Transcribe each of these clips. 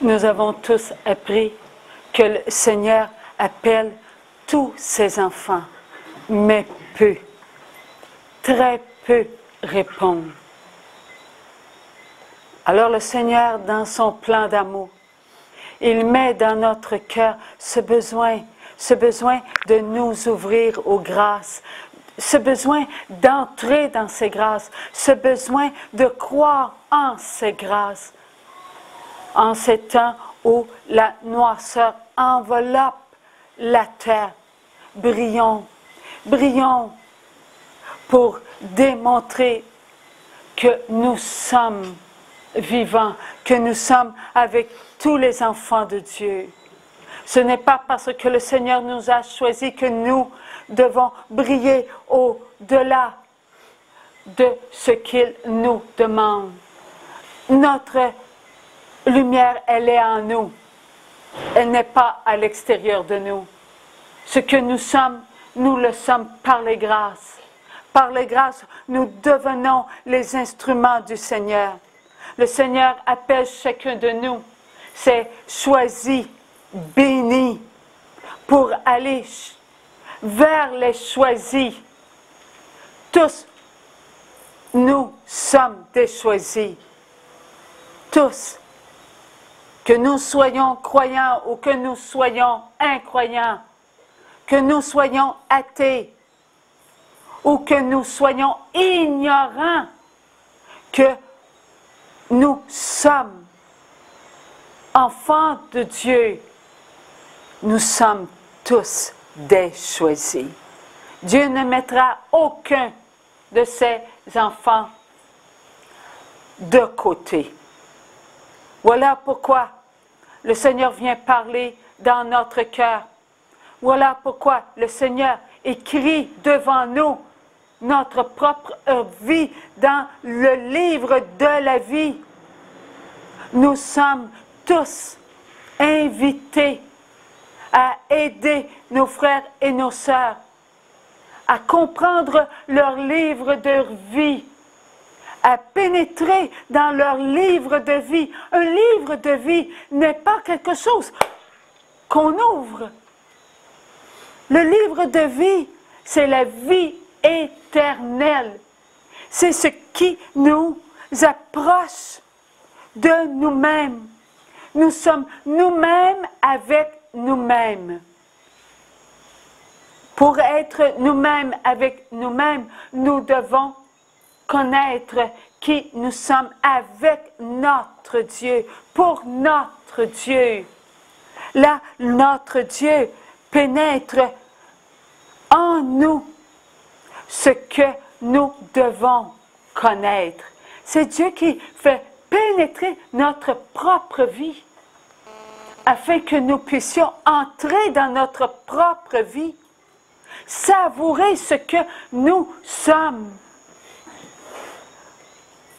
Nous avons tous appris que le Seigneur appelle tous ses enfants, mais peu, très peu répondent. Alors le Seigneur, dans son plan d'amour, il met dans notre cœur ce besoin de nous ouvrir aux grâces, ce besoin d'entrer dans ces grâces, ce besoin de croire en ces grâces. En ces temps où la noirceur enveloppe la terre, brillons pour démontrer que nous sommes vivants, que nous sommes avec tous les enfants de Dieu. Ce n'est pas parce que le Seigneur nous a choisis que nous devons briller au-delà de ce qu'il nous demande. Notre lumière, elle est en nous. Elle n'est pas à l'extérieur de nous. Ce que nous sommes, nous le sommes par les grâces. Par les grâces, nous devenons les instruments du Seigneur. Le Seigneur appelle chacun de nous, c'est choisi, béni, pour aller vers les choisis. Tous, nous sommes des choisis. Tous. Que nous soyons croyants ou que nous soyons incroyants, que nous soyons athées ou que nous soyons ignorants, que nous sommes enfants de Dieu, nous sommes tous des choisis. Dieu ne mettra aucun de ses enfants de côté. Voilà pourquoi le Seigneur vient parler dans notre cœur. Voilà pourquoi le Seigneur écrit devant nous notre propre vie dans le livre de la vie. Nous sommes tous invités à aider nos frères et nos sœurs à comprendre leur livre de vie, à pénétrer dans leur livre de vie. Un livre de vie n'est pas quelque chose qu'on ouvre. Le livre de vie, c'est la vie éternelle. C'est ce qui nous approche de nous-mêmes. Nous sommes nous-mêmes avec nous-mêmes. Pour être nous-mêmes avec nous-mêmes, nous devons connaître qui nous sommes avec notre Dieu, pour notre Dieu. Là, notre Dieu pénètre en nous ce que nous devons connaître. C'est Dieu qui fait pénétrer notre propre vie afin que nous puissions entrer dans notre propre vie, savourer ce que nous sommes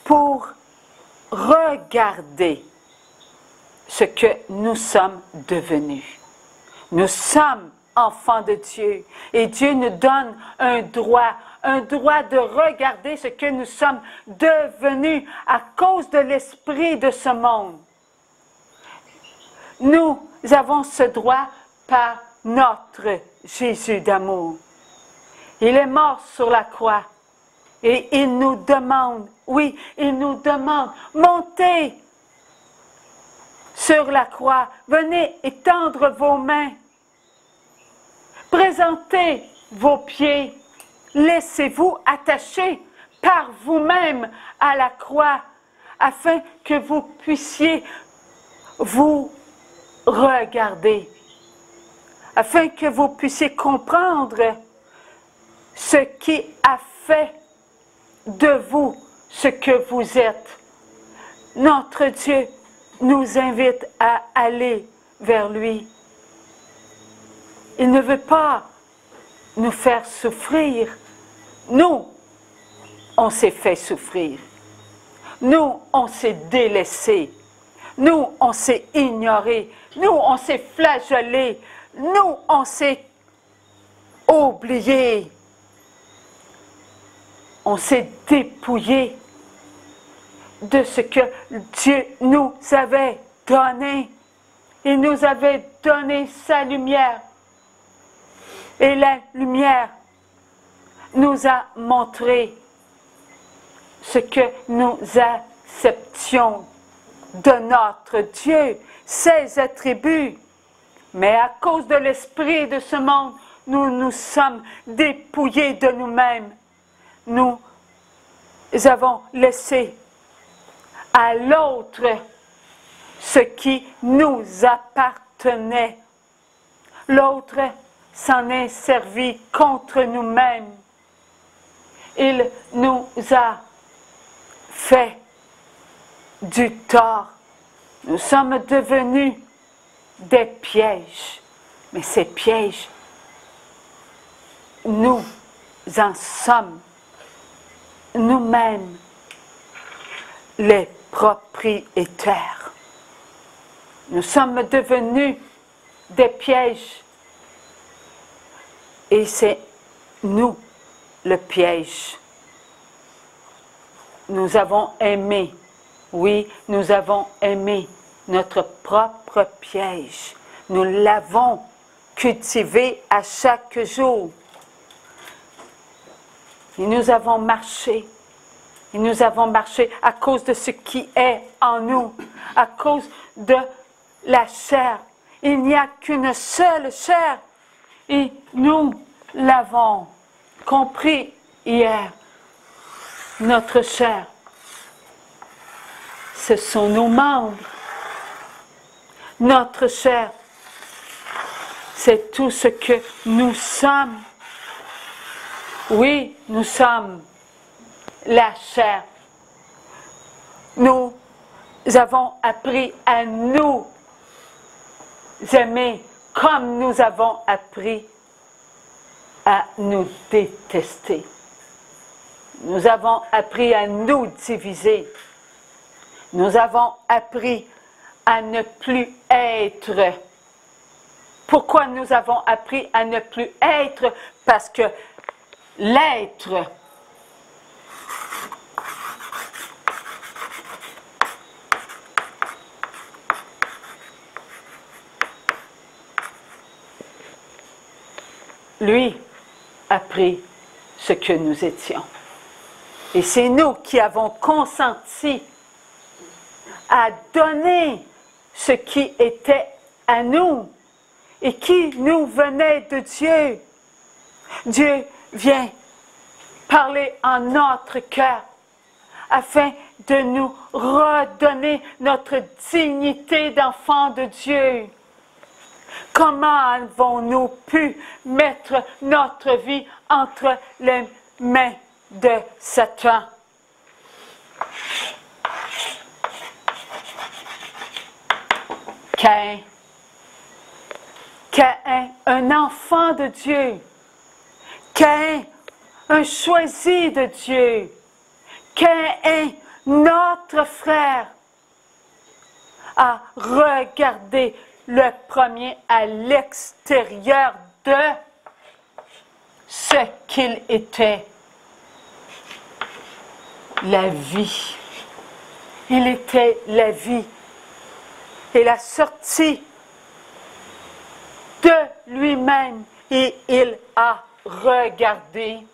pour regarder ce que nous sommes devenus. Nous sommes enfants de Dieu et Dieu nous donne un droit de regarder ce que nous sommes devenus à cause de l'esprit de ce monde. Nous avons ce droit par notre Jésus d'amour. Il est mort sur la croix et il nous demande, oui, il nous demande, montez sur la croix, venez étendre vos mains, présentez vos pieds, laissez-vous attacher par vous-même à la croix afin que vous puissiez vous regarder, afin que vous puissiez comprendre ce qui a fait de vous ce que vous êtes. Notre Dieu nous invite à aller vers lui. Il ne veut pas nous faire souffrir. Nous, on s'est fait souffrir. Nous, on s'est délaissé. Nous, on s'est ignoré. Nous, on s'est flagellé. Nous, on s'est oublié. On s'est dépouillé de ce que Dieu nous avait donné. Il nous avait donné sa lumière. Et la lumière nous a montré ce que nous acceptions de notre Dieu, ses attributs. Mais à cause de l'esprit de ce monde, nous nous sommes dépouillés de nous-mêmes. Nous avons laissé à l'autre ce qui nous appartenait. L'autre s'en est servi contre nous-mêmes. Il nous a fait du tort. Nous sommes devenus des pièges. Mais ces pièges, nous en sommes nous-mêmes les propriétaires. Nous sommes devenus des pièges. Et c'est nous le piège. Nous avons aimé, oui, nous avons aimé notre propre piège. Nous l'avons cultivé à chaque jour. Et nous avons marché. Et nous avons marché à cause de ce qui est en nous, à cause de la chair. Il n'y a qu'une seule chair. Et nous l'avons compris hier. Notre chair, ce sont nos membres. Notre chair, c'est tout ce que nous sommes. Oui, nous sommes la chair. Nous avons appris à nous aimer comme nous avons appris à nous détester. Nous avons appris à nous diviser. Nous avons appris à ne plus être. Pourquoi nous avons appris à ne plus être? Parce que l'être lui a pris ce que nous étions. Et c'est nous qui avons consenti à donner ce qui était à nous et qui nous venait de Dieu. Dieu vient parler en notre cœur afin de nous redonner notre dignité d'enfant de Dieu. Comment avons-nous pu mettre notre vie entre les mains de Satan? Caïn, un enfant de Dieu. Caïn, un choisi de Dieu. Caïn, notre frère, a regardé le premier à l'extérieur de ce qu'il était. La vie. Il était la vie. Il a sorti de lui-même et il a regardé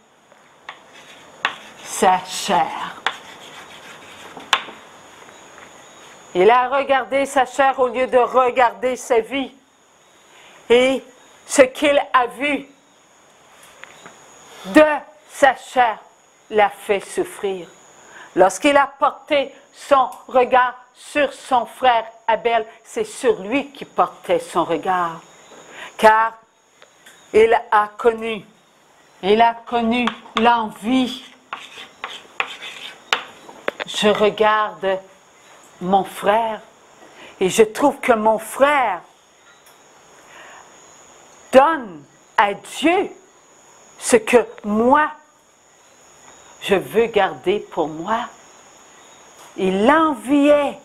sa chair. Il a regardé sa chair au lieu de regarder sa vie. Et ce qu'il a vu de sa chair l'a fait souffrir. Lorsqu'il a porté son regard sur son frère Abel, c'est sur lui qu'il portait son regard. Car il a connu l'envie. Je regarde mon frère et je trouve que mon frère donne à Dieu ce que moi je veux garder pour moi. Il enviait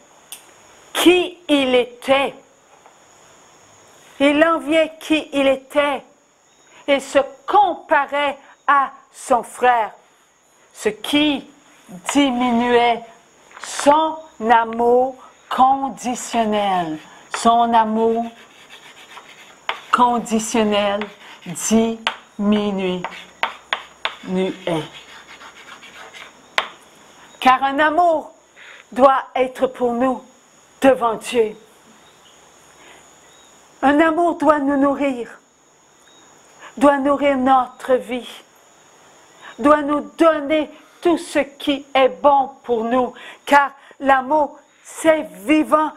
qui il était. Il enviait qui il était. Il se comparait à son frère, ce qui diminuait son amour conditionnel. Son amour conditionnel diminuait. Car un amour doit être pour nous devant Dieu. Un amour doit nous nourrir, doit nourrir notre vie, doit nous donner tout ce qui est bon pour nous, car l'amour, c'est vivant,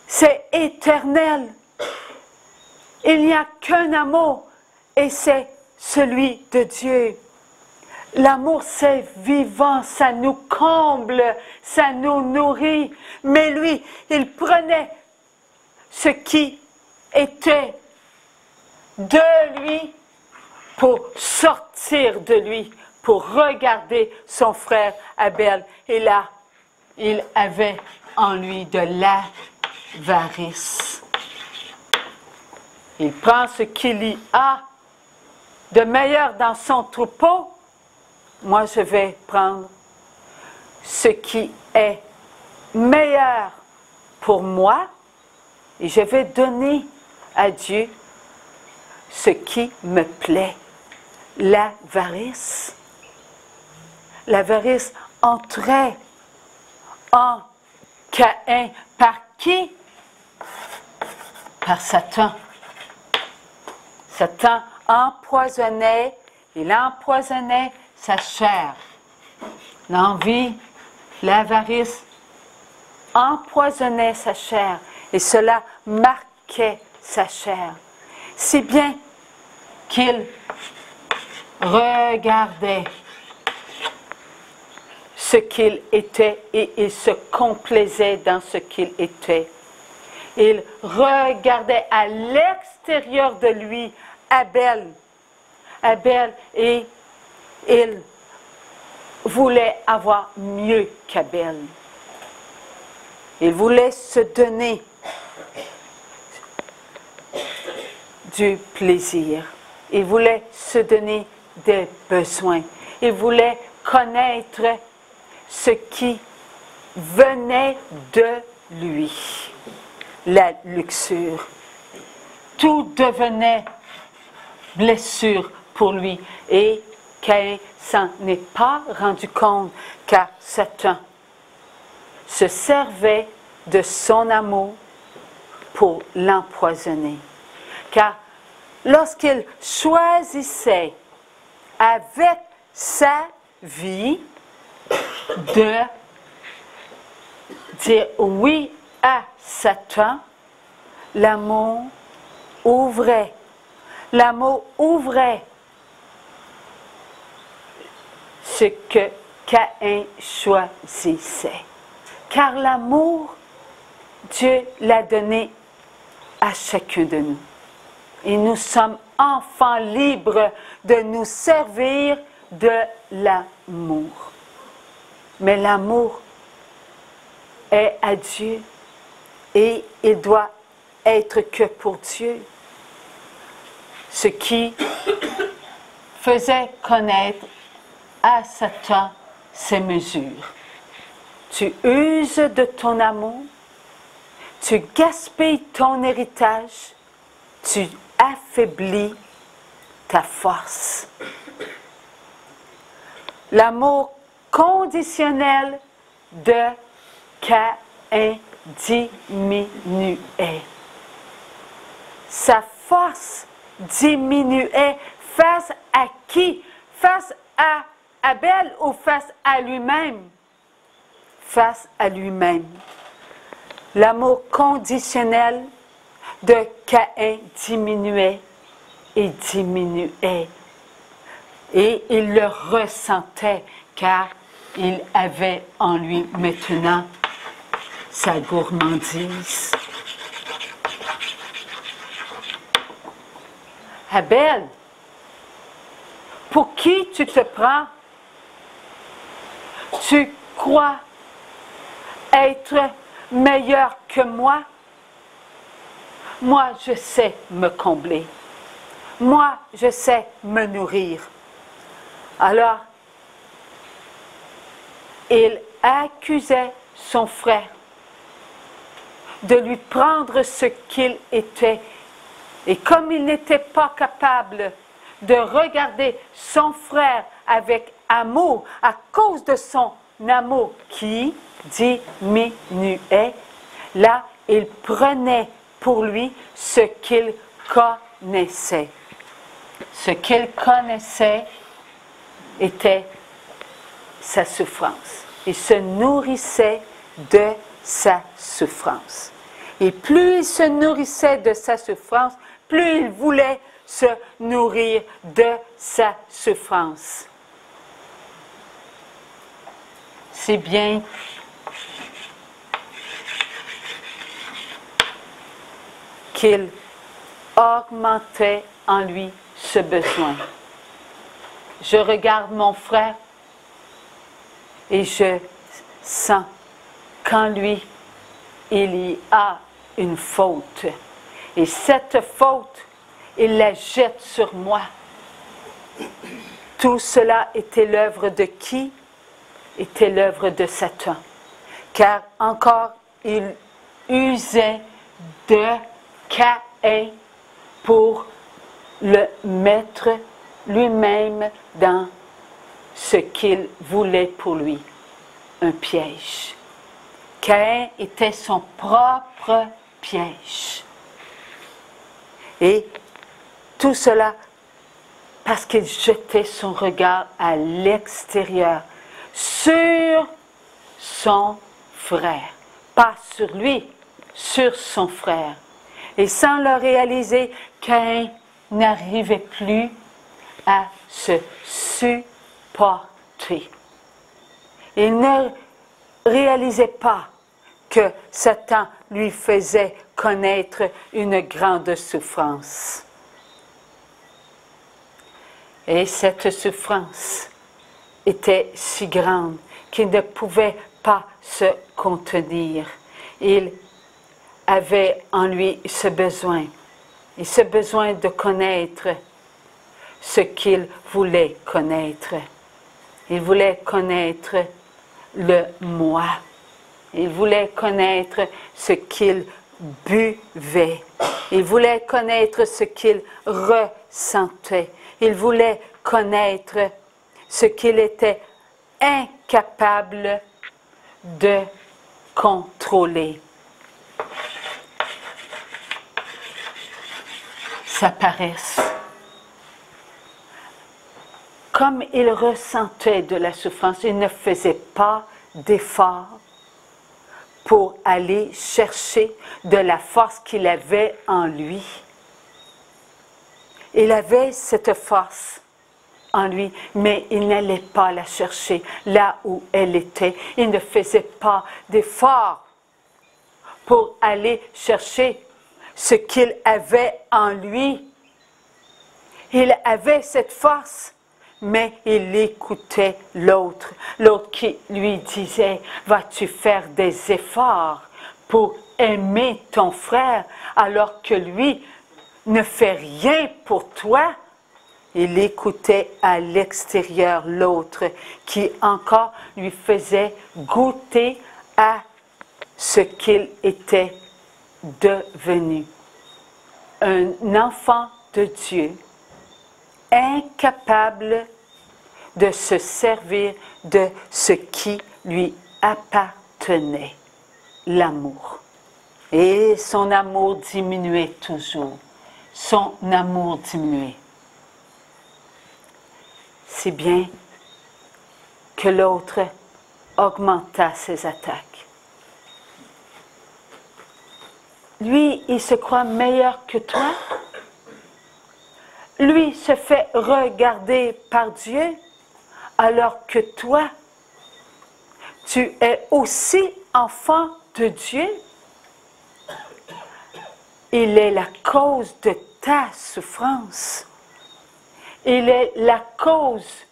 c'est éternel. Il n'y a qu'un amour et c'est celui de Dieu. L'amour, c'est vivant, ça nous comble, ça nous nourrit. Mais lui, il prenait ce qui était de lui pour sortir de lui, pour regarder son frère Abel. Et là, il avait en lui de l'avarice. Il prend ce qu'il y a de meilleur dans son troupeau. Moi, je vais prendre ce qui est meilleur pour moi et je vais donner à Dieu ce qui me plaît. L'avarice. L'avarice entrait en Caïn. Par qui? Par Satan. Satan empoisonnait, il empoisonnait sa chair. L'envie, l'avarice empoisonnait sa chair et cela marquait sa chair. Si bien qu'il regardait ce qu'il était et il se complaisait dans ce qu'il était. Il regardait à l'extérieur de lui Abel. Abel, et il voulait avoir mieux qu'Abel. Il voulait se donner du plaisir. Il voulait se donner des besoins. Il voulait connaître ce qui venait de lui. La luxure. Tout devenait blessure pour lui. Et Caïn s'en est pas rendu compte car Satan se servait de son amour pour l'empoisonner. Car lorsqu'il choisissait avec sa vie de dire oui à Satan, l'amour ouvrait. L'amour ouvrait ce que Caïn choisissait. Car l'amour, Dieu l'a donné à chacun de nous. Et nous sommes enfants libres de nous servir de l'amour. Mais l'amour est à Dieu et il doit être que pour Dieu. Ce qui faisait connaître à Satan ses mesures. Tu uses de ton amour, tu gaspilles ton héritage, tu affaiblis ta force. L'amour conditionnel de Caïn diminuait. Sa force diminuait face à qui? Face à Abel ou face à lui-même? Face à lui-même. L'amour conditionnel de Caïn diminuait et diminuait. Et il le ressentait car il avait en lui maintenant sa gourmandise. Abel, pour qui tu te prends? Tu crois être meilleur que moi? Moi, je sais me combler. Moi, je sais me nourrir. Alors, il accusait son frère, de lui prendre ce qu'il était. Et comme il n'était pas capable de regarder son frère avec amour à cause de son amour qui diminuait, là, il prenait pour lui ce qu'il connaissait. Ce qu'il connaissait était sa souffrance. Il se nourrissait de sa souffrance. Et plus il se nourrissait de sa souffrance, plus il voulait se nourrir de sa souffrance. C'est bien qu'il augmentait en lui ce besoin. Je regarde mon frère et je sens qu'en lui, il y a une faute. Et cette faute, il la jette sur moi. Tout cela était l'œuvre de qui? Était l'œuvre de Satan. Car encore, il usait de Caïn pour le mettre lui-même dans ce qu'il voulait pour lui, un piège. Caïn était son propre piège. Et tout cela parce qu'il jetait son regard à l'extérieur, sur son frère. Pas sur lui, sur son frère. Et sans le réaliser, Caïn n'arrivait plus à se supporter. Il ne réalisait pas que Satan lui faisait connaître une grande souffrance. Et cette souffrance était si grande qu'il ne pouvait pas se contenir. Il avait en lui ce besoin, et ce besoin de connaître ce qu'il voulait connaître. Il voulait connaître le moi. Il voulait connaître ce qu'il buvait. Il voulait connaître ce qu'il ressentait. Il voulait connaître ce qu'il était incapable de contrôler. Sa paresse. Comme il ressentait de la souffrance, il ne faisait pas d'effort pour aller chercher de la force qu'il avait en lui. Il avait cette force en lui, mais il n'allait pas la chercher là où elle était. Il ne faisait pas d'effort pour aller chercher ce qu'il avait en lui. Il avait cette force, mais il écoutait l'autre. L'autre qui lui disait, vas-tu faire des efforts pour aimer ton frère alors que lui ne fait rien pour toi? Il écoutait à l'extérieur l'autre qui encore lui faisait goûter à ce qu'il était devenu. Un enfant de Dieu incapable de se servir de ce qui lui appartenait, l'amour. Et son amour diminuait toujours. Son amour diminuait. Si bien que l'autre augmenta ses attaques. Lui, il se croit meilleur que toi. Lui se fait regarder par Dieu, alors que toi, tu es aussi enfant de Dieu. Il est la cause de ta souffrance. Il est la cause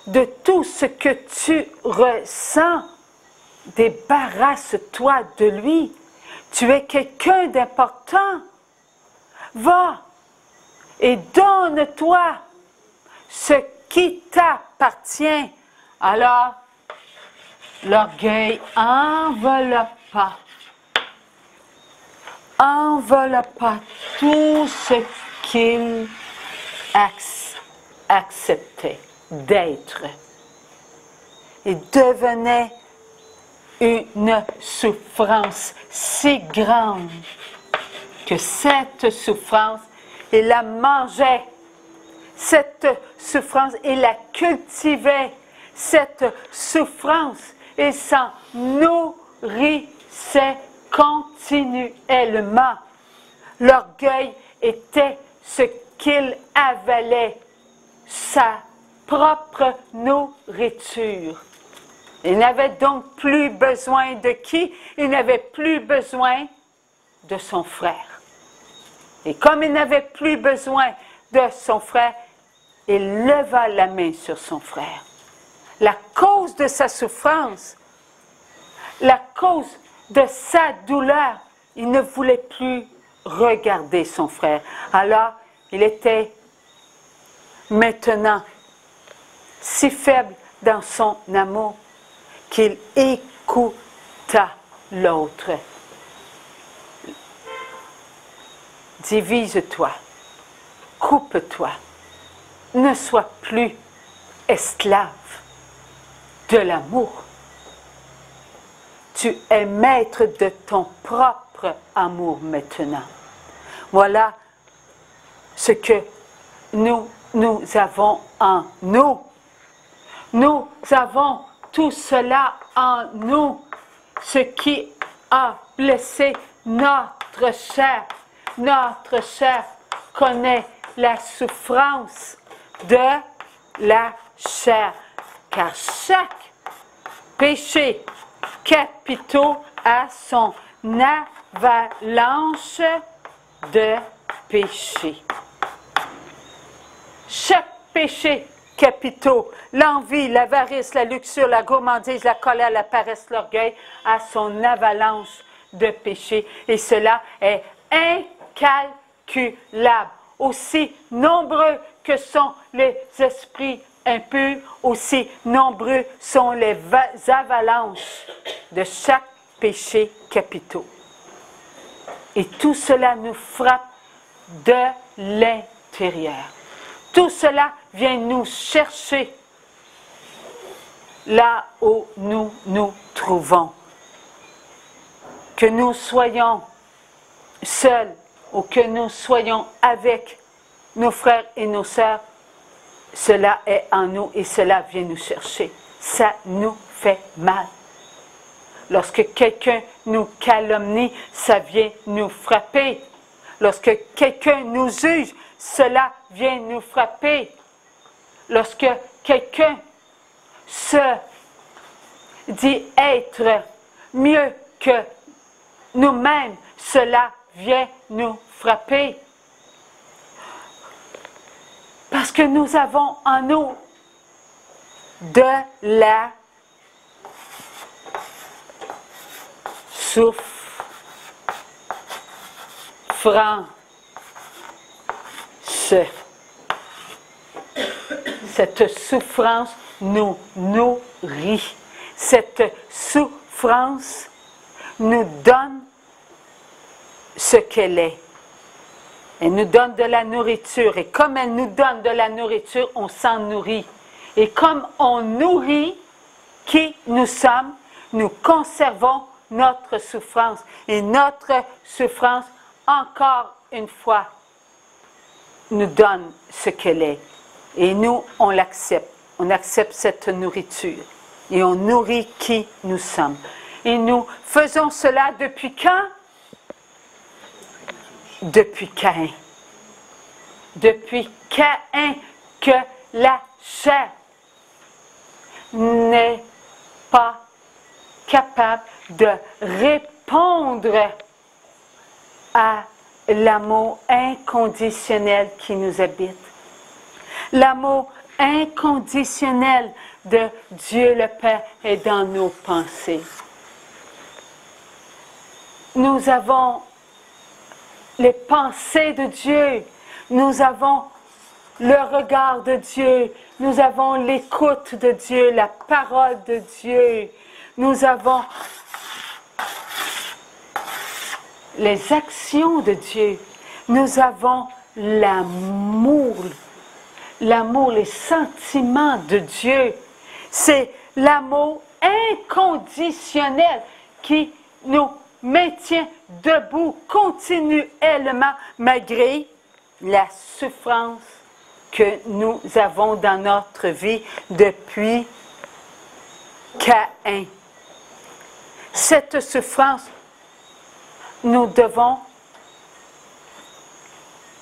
de tout ce que tu ressens. Débarrasse-toi de lui. Tu es quelqu'un d'important. Va et donne-toi ce qui t'appartient. Alors, L'orgueil enveloppa tout ce qu'il acceptait d'être. Il devenait une souffrance si grande que cette souffrance, il la mangeait. Cette souffrance, il la cultivait. Cette souffrance, il s'en nourrissait continuellement. L'orgueil était ce qu'il avalait, sa propre nourriture. Il n'avait donc plus besoin de qui? Il n'avait plus besoin de son frère. Et comme il n'avait plus besoin de son frère, il leva la main sur son frère. La cause de sa souffrance, la cause de sa douleur, il ne voulait plus regarder son frère. Alors, il était maintenant si faible dans son amour qu'il écouta l'autre. Divise-toi, coupe-toi, ne sois plus esclave de l'amour. Tu es maître de ton propre amour maintenant. Voilà ce que nous avons en nous. Nous avons tout cela en nous, ce qui a blessé notre chair. Notre chair connaît la souffrance de la chair, car chaque péché capitaux a son avalanche de péché. Chaque péché capitaux, l'envie, l'avarice, la luxure, la gourmandise, la colère, la paresse, l'orgueil, a son avalanche de péché. Et cela est incalculable. Aussi nombreux que sont les esprits impurs, aussi nombreux sont les avalanches de chaque péché capitaux. Et tout cela nous frappe de l'intérieur. Tout cela vient nous chercher là où nous nous trouvons. Que nous soyons seuls ou que nous soyons avec nos frères et nos sœurs, cela est en nous et cela vient nous chercher. Ça nous fait mal. Lorsque quelqu'un nous calomnie, ça vient nous frapper. Lorsque quelqu'un nous juge, cela vient nous frapper. Lorsque quelqu'un se dit être mieux que nous-mêmes, cela vient nous frapper. Parce que nous avons en nous de la souffrance. Cette souffrance nous nourrit. Cette souffrance nous donne ce qu'elle est. Elle nous donne de la nourriture. Et comme elle nous donne de la nourriture, on s'en nourrit. Et comme on nourrit qui nous sommes, nous conservons notre souffrance. Et notre souffrance, encore une fois, nous donne ce qu'elle est. Et nous, on l'accepte. On accepte cette nourriture. Et on nourrit qui nous sommes. Et nous faisons cela depuis quand? Depuis Caïn. Depuis Caïn que la chair n'est pas capable de répondre à l'amour inconditionnel qui nous habite. L'amour inconditionnel de Dieu le Père est dans nos pensées. Nous avons les pensées de Dieu, nous avons le regard de Dieu, nous avons l'écoute de Dieu, la parole de Dieu. nous avons les actions de Dieu. Nous avons l'amour, les sentiments de Dieu. C'est l'amour inconditionnel qui nous maintient debout continuellement malgré la souffrance que nous avons dans notre vie depuis Caïn. Cette souffrance, nous devons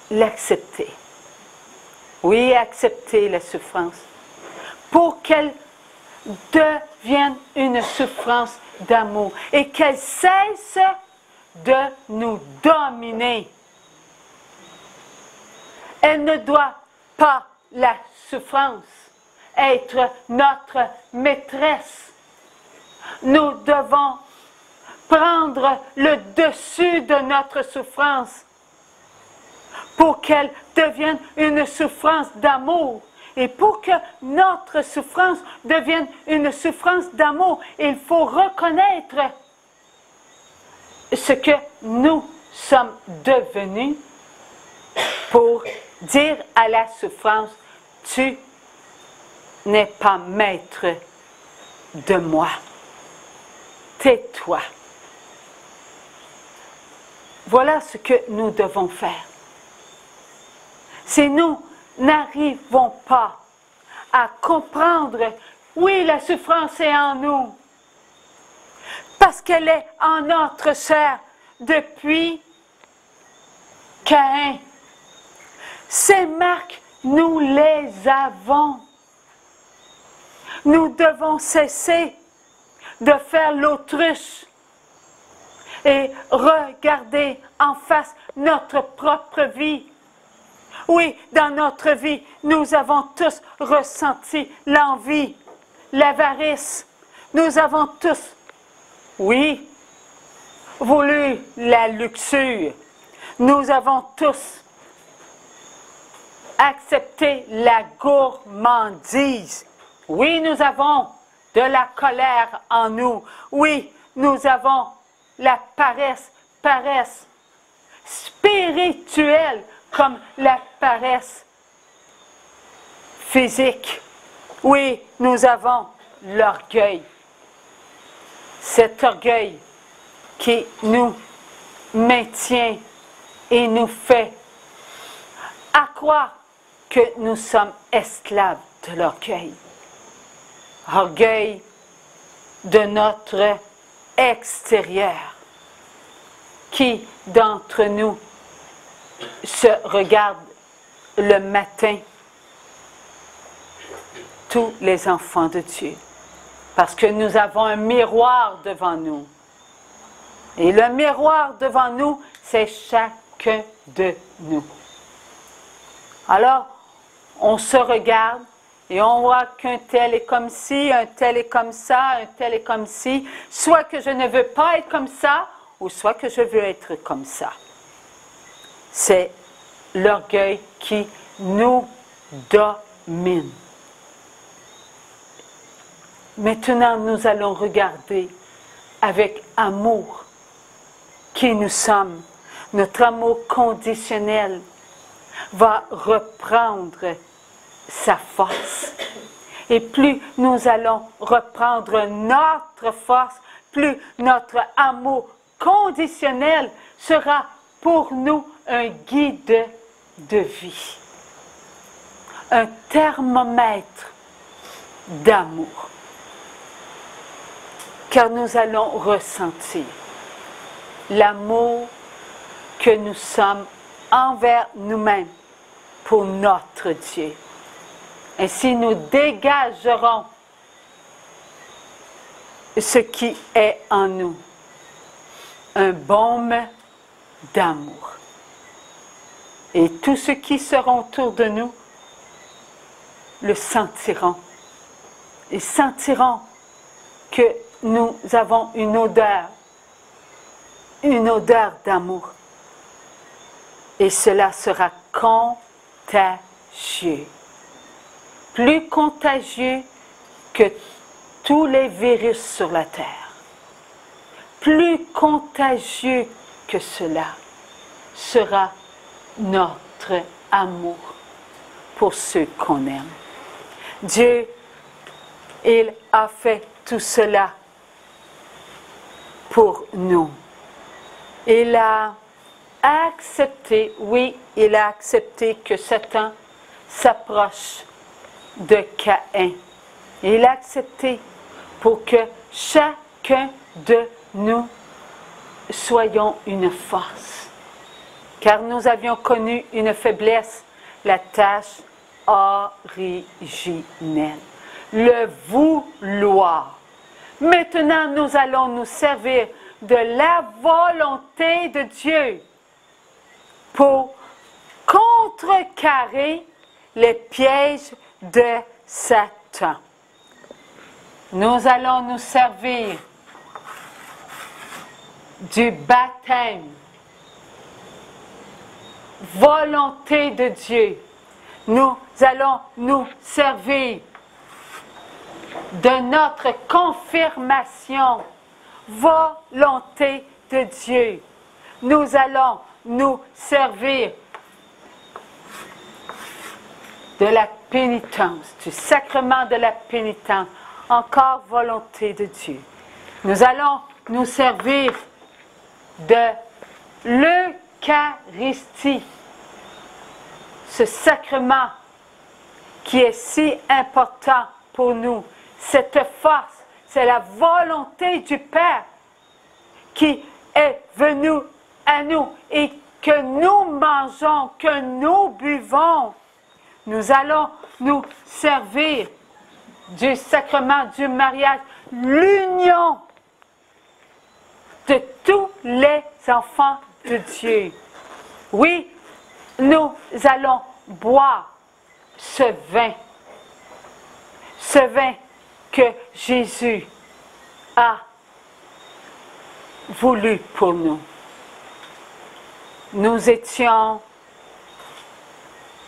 l'accepter. Oui, accepter la souffrance pour qu'elle devienne une souffrance d'amour et qu'elle cesse de nous dominer. Elle ne doit pas, la souffrance, être notre maîtresse. Nous devons prendre le dessus de notre souffrance pour qu'elle devienne une souffrance d'amour. Et pour que notre souffrance devienne une souffrance d'amour, il faut reconnaître ce que nous sommes devenus pour dire à la souffrance, tu n'es pas maître de moi. Tais-toi. Voilà ce que nous devons faire. Si nous n'arrivons pas à comprendre, oui, la souffrance est en nous, parce qu'elle est en notre chair depuis Caïn. Ces marques, nous les avons. Nous devons cesser de faire l'autruche et regarder en face notre propre vie. Oui, dans notre vie, nous avons tous ressenti l'envie, l'avarice. Nous avons tous, oui, voulu la luxure. Nous avons tous accepté la gourmandise. Oui, nous avons de la colère en nous. Oui, nous avons la paresse spirituelle comme la paresse physique. Oui, nous avons l'orgueil. Cet orgueil qui nous maintient et nous fait à croire que nous sommes esclaves de l'orgueil. Orgueil de notre extérieur. Qui d'entre nous se regarde le matin? Tous les enfants de Dieu. Parce que nous avons un miroir devant nous. Et le miroir devant nous, c'est chacun de nous. Alors, on se regarde et on voit qu'un tel est comme ci, un tel est comme ça, un tel est comme ci. Soit que je ne veux pas être comme ça, ou soit que je veux être comme ça. C'est l'orgueil qui nous domine. Maintenant, nous allons regarder avec amour qui nous sommes. Notre amour conditionnel va reprendre sa force. Et plus nous allons reprendre notre force, plus notre amour conditionnel sera pour nous un guide de vie, un thermomètre d'amour. Car nous allons ressentir l'amour que nous sommes envers nous-mêmes pour notre Dieu. Ainsi, nous dégagerons ce qui est en nous, un baume d'amour. Et tous ceux qui seront autour de nous le sentiront. Ils sentiront que nous avons une odeur d'amour. Et cela sera contagieux. Plus contagieux que tous les virus sur la terre. Plus contagieux que cela sera notre amour pour ceux qu'on aime. Dieu, il a fait tout cela pour nous. Il a accepté, oui, il a accepté que Satan s'approche de Caïn. Il a accepté pour que chacun de nous soyons une force. Car nous avions connu une faiblesse, la tâche originelle, le vouloir. Maintenant, nous allons nous servir de la volonté de Dieu pour contrecarrer les pièges de Satan. Nous allons nous servir du baptême, volonté de Dieu. Nous allons nous servir de notre confirmation, volonté de Dieu. Nous allons nous servir de la pénitence, du sacrement de la pénitence, encore volonté de Dieu. Nous allons nous servir de l'Eucharistie, ce sacrement qui est si important pour nous. Cette force, c'est la volonté du Père qui est venue à nous et que nous mangeons, que nous buvons. Nous allons nous servir du sacrement du mariage, l'union de tous les enfants de Dieu. Oui, nous allons boire ce vin que Jésus a voulu pour nous. Nous étions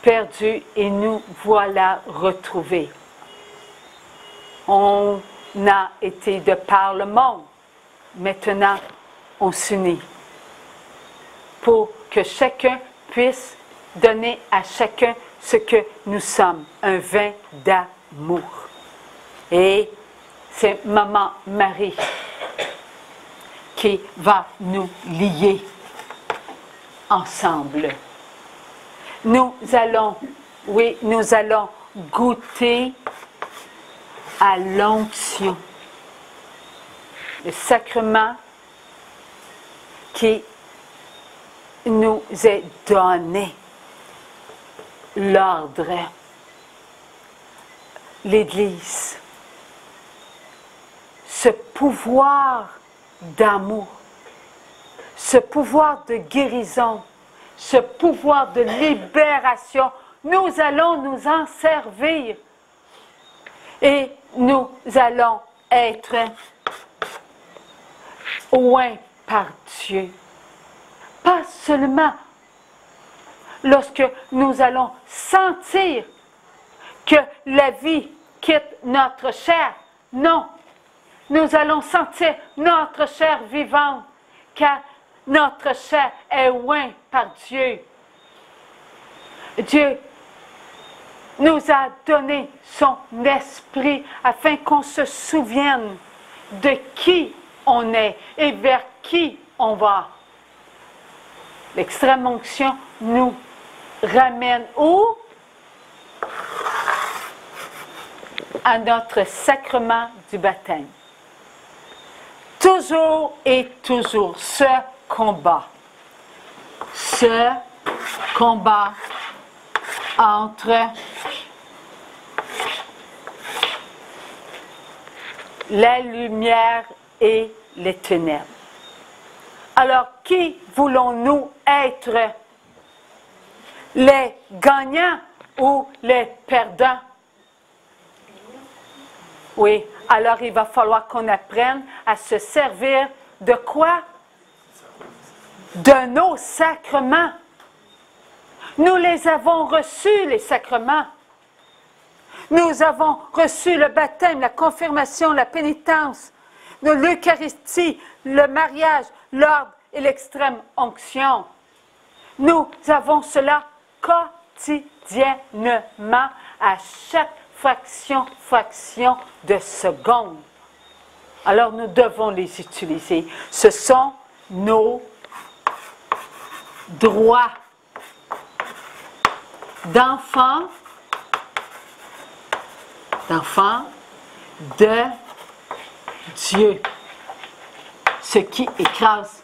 perdus et nous voilà retrouvés. On a été de par le monde. Maintenant, on s'unit pour que chacun puisse donner à chacun ce que nous sommes, un vin d'amour. Et c'est Maman Marie qui va nous lier ensemble. Nous allons goûter à l'onction, le sacrement qui nous est donné, l'ordre, l'Église, ce pouvoir d'amour, ce pouvoir de guérison, ce pouvoir de libération, nous allons nous en servir et nous allons être oints par Dieu. Pas seulement lorsque nous allons sentir que la vie quitte notre chair, non, nous allons sentir notre chair vivante, car notre chair est oint par Dieu. Dieu nous a donné son esprit afin qu'on se souvienne de qui on est et vers qui on va. L'extrême onction nous ramène où? À notre sacrement du baptême. Toujours et toujours ce combat entre la lumière et les ténèbres. Alors, qui voulons-nous être? Les gagnants ou les perdants? Oui, alors il va falloir qu'on apprenne à se servir de quoi? De nos sacrements. Nous les avons reçus, les sacrements. Nous avons reçu le baptême, la confirmation, la pénitence, l'Eucharistie, le mariage, l'ordre et l'extrême onction. Nous avons cela quotidiennement à chaque fraction de seconde. Alors nous devons les utiliser. Ce sont nos droits d'enfants de Dieu, ce qui écrase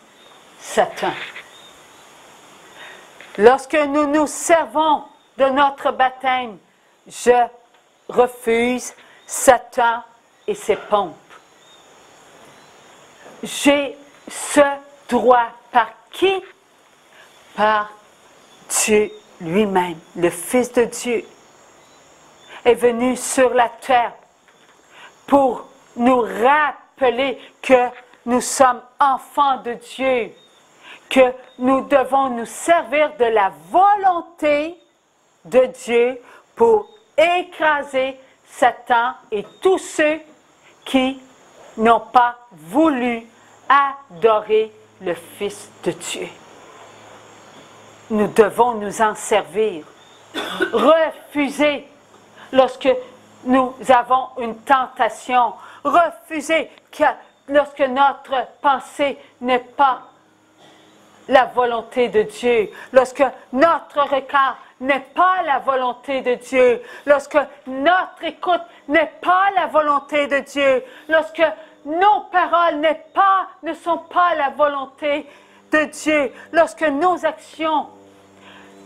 Satan. Lorsque nous nous servons de notre baptême, je refuse Satan et ses pompes. J'ai ce droit par qui? Par Dieu lui-même, le Fils de Dieu, est venu sur la terre pour nous rappeler que nous sommes enfants de Dieu, que nous devons nous servir de la volonté de Dieu pour écraser Satan et tous ceux qui n'ont pas voulu adorer le Fils de Dieu. Nous devons nous en servir. Refuser lorsque nous avons une tentation. Refuser lorsque notre pensée n'est pas la volonté de Dieu. Lorsque notre regard n'est pas la volonté de Dieu. Lorsque notre écoute n'est pas la volonté de Dieu. Lorsque nos paroles ne sont pas la volonté de Dieu. Lorsque nos actions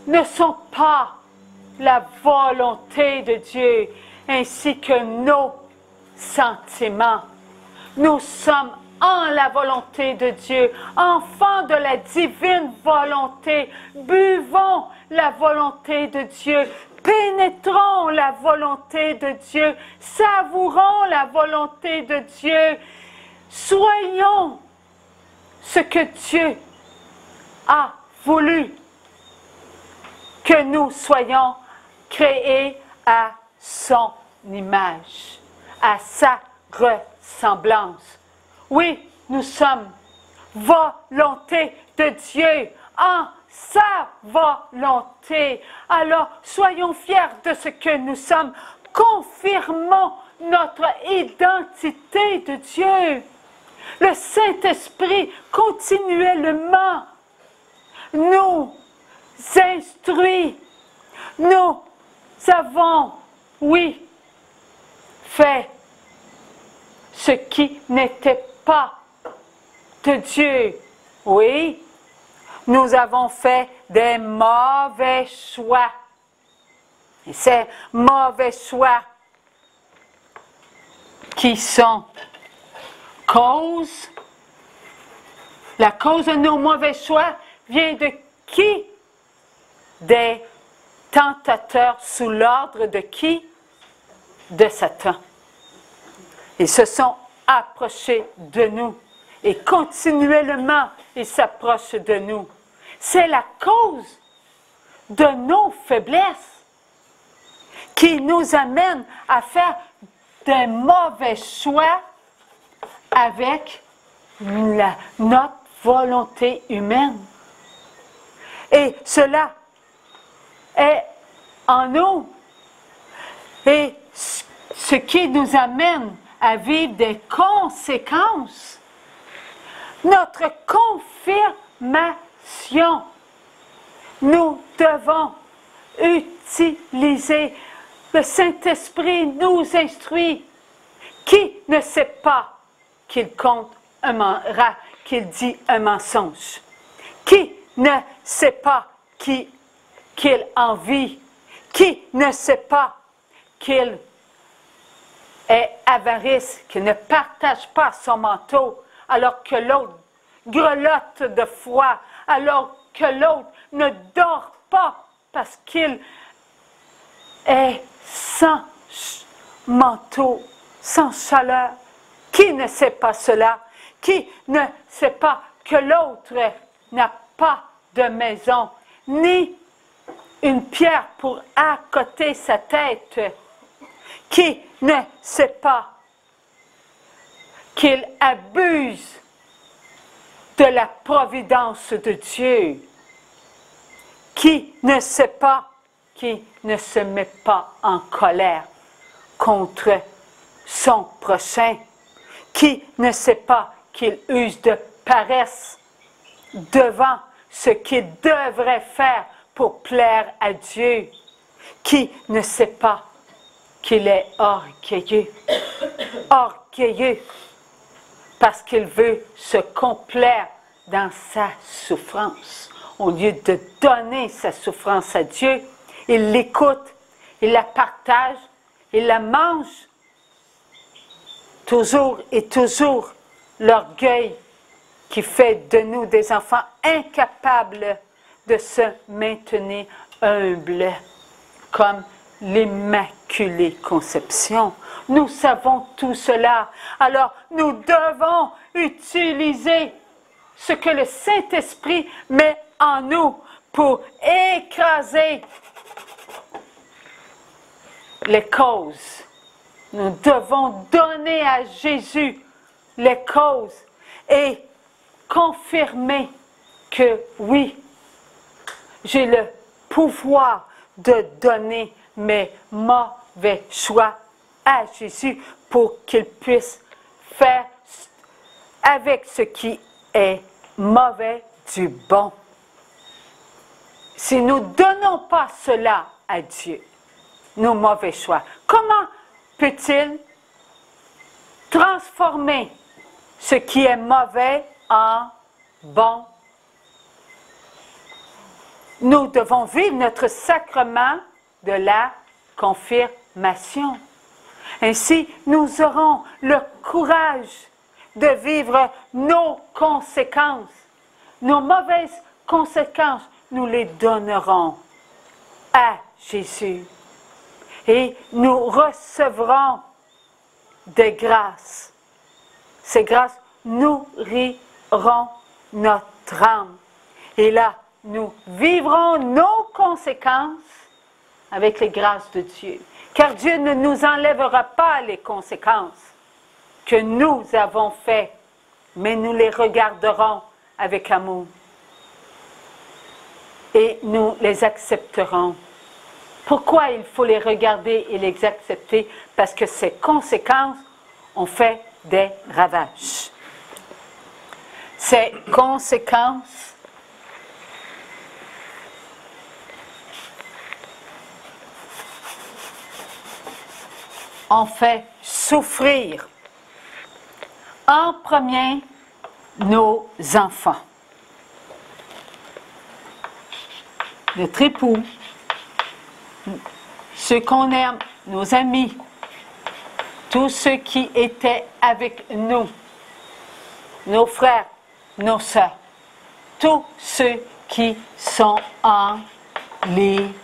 ne sont pas la volonté de Dieu, ainsi que nos sentiments. Nous sommes en la volonté de Dieu, enfants de la divine volonté. Buvons la volonté de Dieu, pénétrons la volonté de Dieu, savourons la volonté de Dieu. Soyons ce que Dieu a voulu que nous soyons créés à son image, à sa ressemblance. Oui, nous sommes volonté de Dieu, en sa volonté. Alors, soyons fiers de ce que nous sommes. Confirmons notre identité de Dieu. Le Saint-Esprit continuellement nous instruit. Nous avons, oui, fait ce qui n'était pas de Dieu. Oui, nous avons fait des mauvais choix. Et ces mauvais choix qui sont la cause de nos mauvais choix vient de qui? Des tentateurs sous l'ordre de qui? De Satan. Ils se sont approchés de nous et continuellement ils s'approchent de nous. C'est la cause de nos faiblesses qui nous amène à faire des mauvais choix avec notre volonté humaine. Et cela est en nous. Et ce qui nous amène à vivre des conséquences. Notre confirmation. Nous devons utiliser. Le Saint-Esprit nous instruit. Qui ne sait pas qu'il qu'il dit un mensonge? Qui ne sait pas qu'il en vit? Qui ne sait pas qu'il est avarice, qu'il ne partage pas son manteau, alors que l'autre grelotte de froid, alors que l'autre ne dort pas parce qu'il est sans manteau, sans chaleur? Qui ne sait pas cela? Qui ne sait pas que l'autre n'a pas de maison, ni une pierre pour accoter sa tête? Qui ne sait pas qu'il abuse de la providence de Dieu? Qui ne sait pas, qui ne se met pas en colère contre son prochain? Qui ne sait pas qu'il use de paresse devant ce qu'il devrait faire pour plaire à Dieu? Qui ne sait pas qu'il est orgueilleux? Orgueilleux parce qu'il veut se complaire dans sa souffrance. Au lieu de donner sa souffrance à Dieu, il l'écoute, il la partage, il la mange. Toujours et toujours l'orgueil qui fait de nous des enfants incapables de se maintenir humbles, comme l'Immaculée Conception. Nous savons tout cela. Alors, nous devons utiliser ce que le Saint-Esprit met en nous pour écraser les causes. Nous devons donner à Jésus les causes et confirmer que oui, j'ai le pouvoir de donner mes mauvais choix à Jésus pour qu'il puisse faire avec ce qui est mauvais du bon. Si nous ne donnons pas cela à Dieu, nos mauvais choix, comment peut-il transformer ce qui est mauvais en bon? Nous devons vivre notre sacrement de la confirmation. Ainsi, nous aurons le courage de vivre nos conséquences. Nos mauvaises conséquences, nous les donnerons à Jésus. Et nous recevrons des grâces. Ces grâces nourriront notre âme. Et là, nous vivrons nos conséquences avec les grâces de Dieu. Car Dieu ne nous enlèvera pas les conséquences que nous avons faites, mais nous les regarderons avec amour. Et nous les accepterons. Pourquoi il faut les regarder et les accepter? Parce que ces conséquences ont fait des ravages. Ces conséquences ont fait souffrir en premier nos enfants. Notre époux, ceux qu'on aime, nos amis, tous ceux qui étaient avec nous, nos frères, nos sœurs, tous ceux qui sont en l'Église.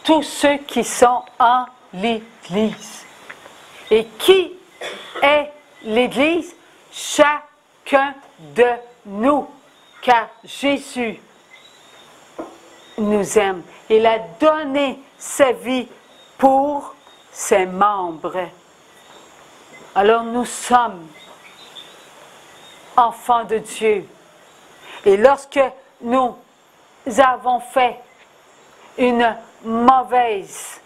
Tous ceux qui sont en l'Église. Et qui est l'Église? Chacun de nous. Car Jésus nous aime. Il a donné sa vie pour ses membres. Alors nous sommes enfants de Dieu. Et lorsque nous avons fait une mauvaise,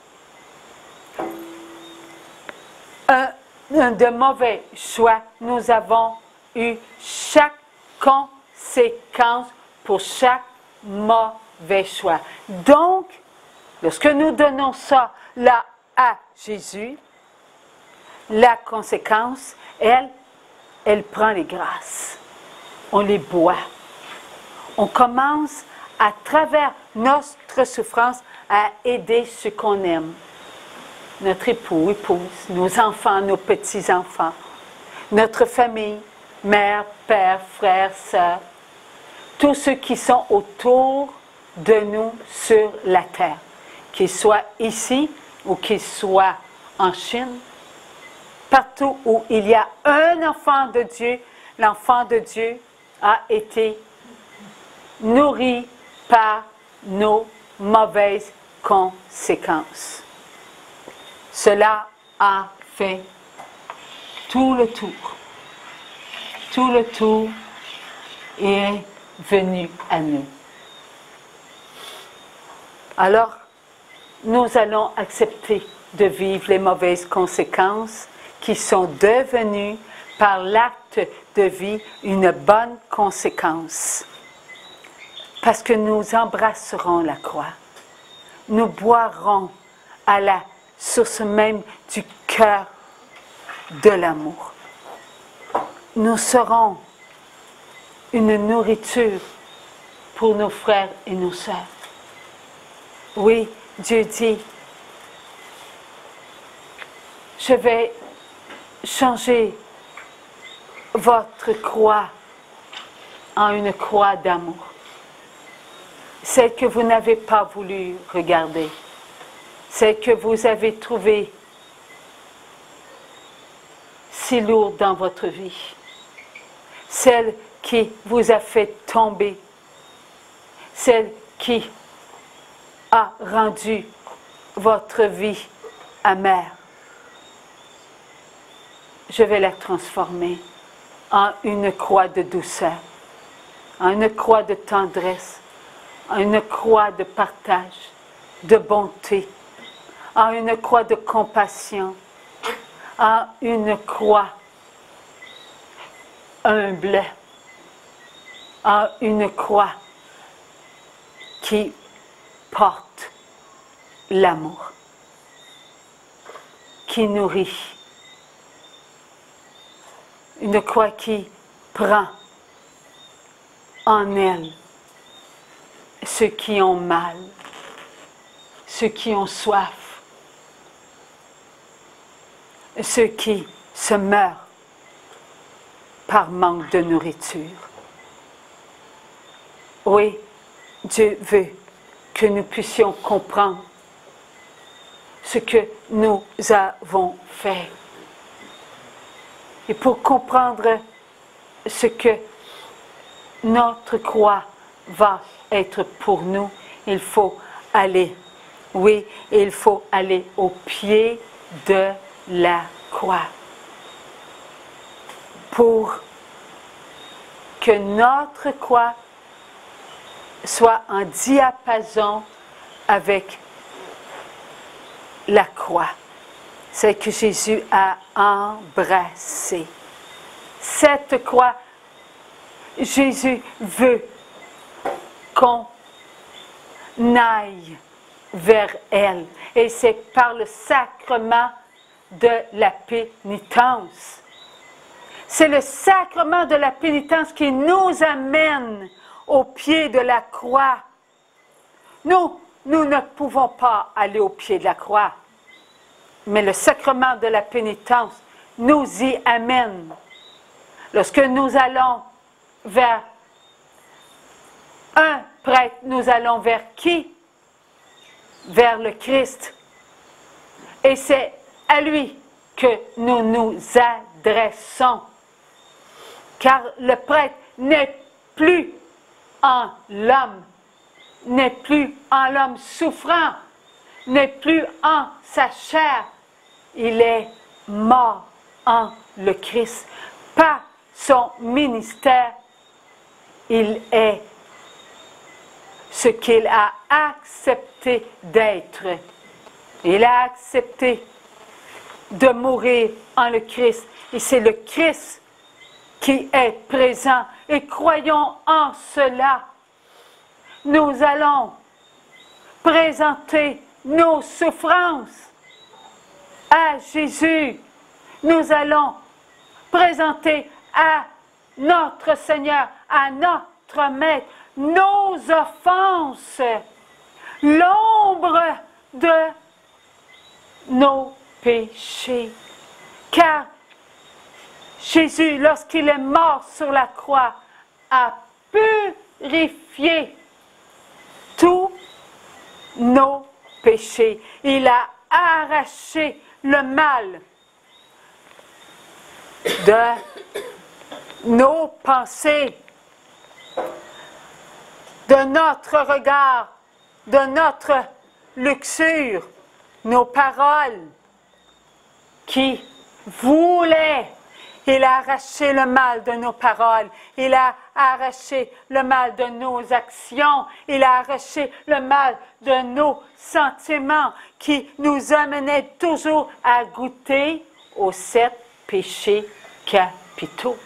de mauvais choix, nous avons eu chaque conséquence pour chaque mauvais choix. Donc, lorsque nous donnons ça là à Jésus, la conséquence, elle prend les grâces. On les boit. On commence à travers notre souffrance à aider ceux qu'on aime. Notre époux, épouse, nos enfants, nos petits-enfants, notre famille, mère, père, frère, sœur, tous ceux qui sont autour de nous sur la terre, qu'ils soient ici ou qu'ils soient en Chine, partout où il y a un enfant de Dieu, l'enfant de Dieu a été nourri par nos mauvaises conséquences. Cela a fait tout le tour. Tout le tour est venu à nous. Alors, nous allons accepter de vivre les mauvaises conséquences qui sont devenues par l'acte de vie une bonne conséquence. Parce que nous embrasserons la croix. Nous boirons à la source même du cœur de l'amour. Nous serons une nourriture pour nos frères et nos sœurs. Oui, Dieu dit, je vais changer votre croix en une croix d'amour. Celle que vous n'avez pas voulu regarder. Celle que vous avez trouvée si lourde dans votre vie. Celle qui vous a fait tomber. Celle qui a rendu votre vie amère. Je vais la transformer en une croix de douceur, en une croix de tendresse, en une croix de partage, de bonté, en une croix de compassion, en une croix humble, en une croix qui porte l'amour, qui nourrit, une croix qui prend en elle ceux qui ont mal, ceux qui ont soif, ceux qui se meurent par manque de nourriture. Oui, Dieu veut que nous puissions comprendre ce que nous avons fait. Et pour comprendre ce que notre croix va être pour nous, il faut aller, oui, il faut aller au pied de la croix. Pour que notre croix soit en diapason avec la croix, celle que Jésus a embrassée. Cette croix, Jésus veut qu'on aille vers elle. Et c'est par le sacrement de la pénitence. C'est le sacrement de la pénitence qui nous amène au pied de la croix. Nous ne pouvons pas aller au pied de la croix. Mais le sacrement de la pénitence nous y amène. Lorsque nous allons vers un prêtre, nous allons vers qui? Vers le Christ. Et c'est à lui que nous nous adressons. Car le prêtre n'est plus en l'homme, n'est plus en l'homme souffrant, n'est plus en sa chair. Il est mort en le Christ. Par son ministère, il est ce qu'il a accepté d'être. Il a accepté de mourir en le Christ. Et c'est le Christ qui est présent. Et croyons en cela. Nous allons présenter nos souffrances à Jésus. Nous allons présenter à notre Seigneur, à notre Maître, nos offenses, l'ombre de nos péchés. Car Jésus, lorsqu'il est mort sur la croix, a purifié tous nos péchés. Il a arraché le mal de nos pensées, de notre regard, de notre luxure, nos paroles qui voulaient. Il a arraché le mal de nos paroles. Il a arraché le mal de nos actions. Il a arraché le mal de nos sentiments qui nous amenaient toujours à goûter aux 7 péchés capitaux.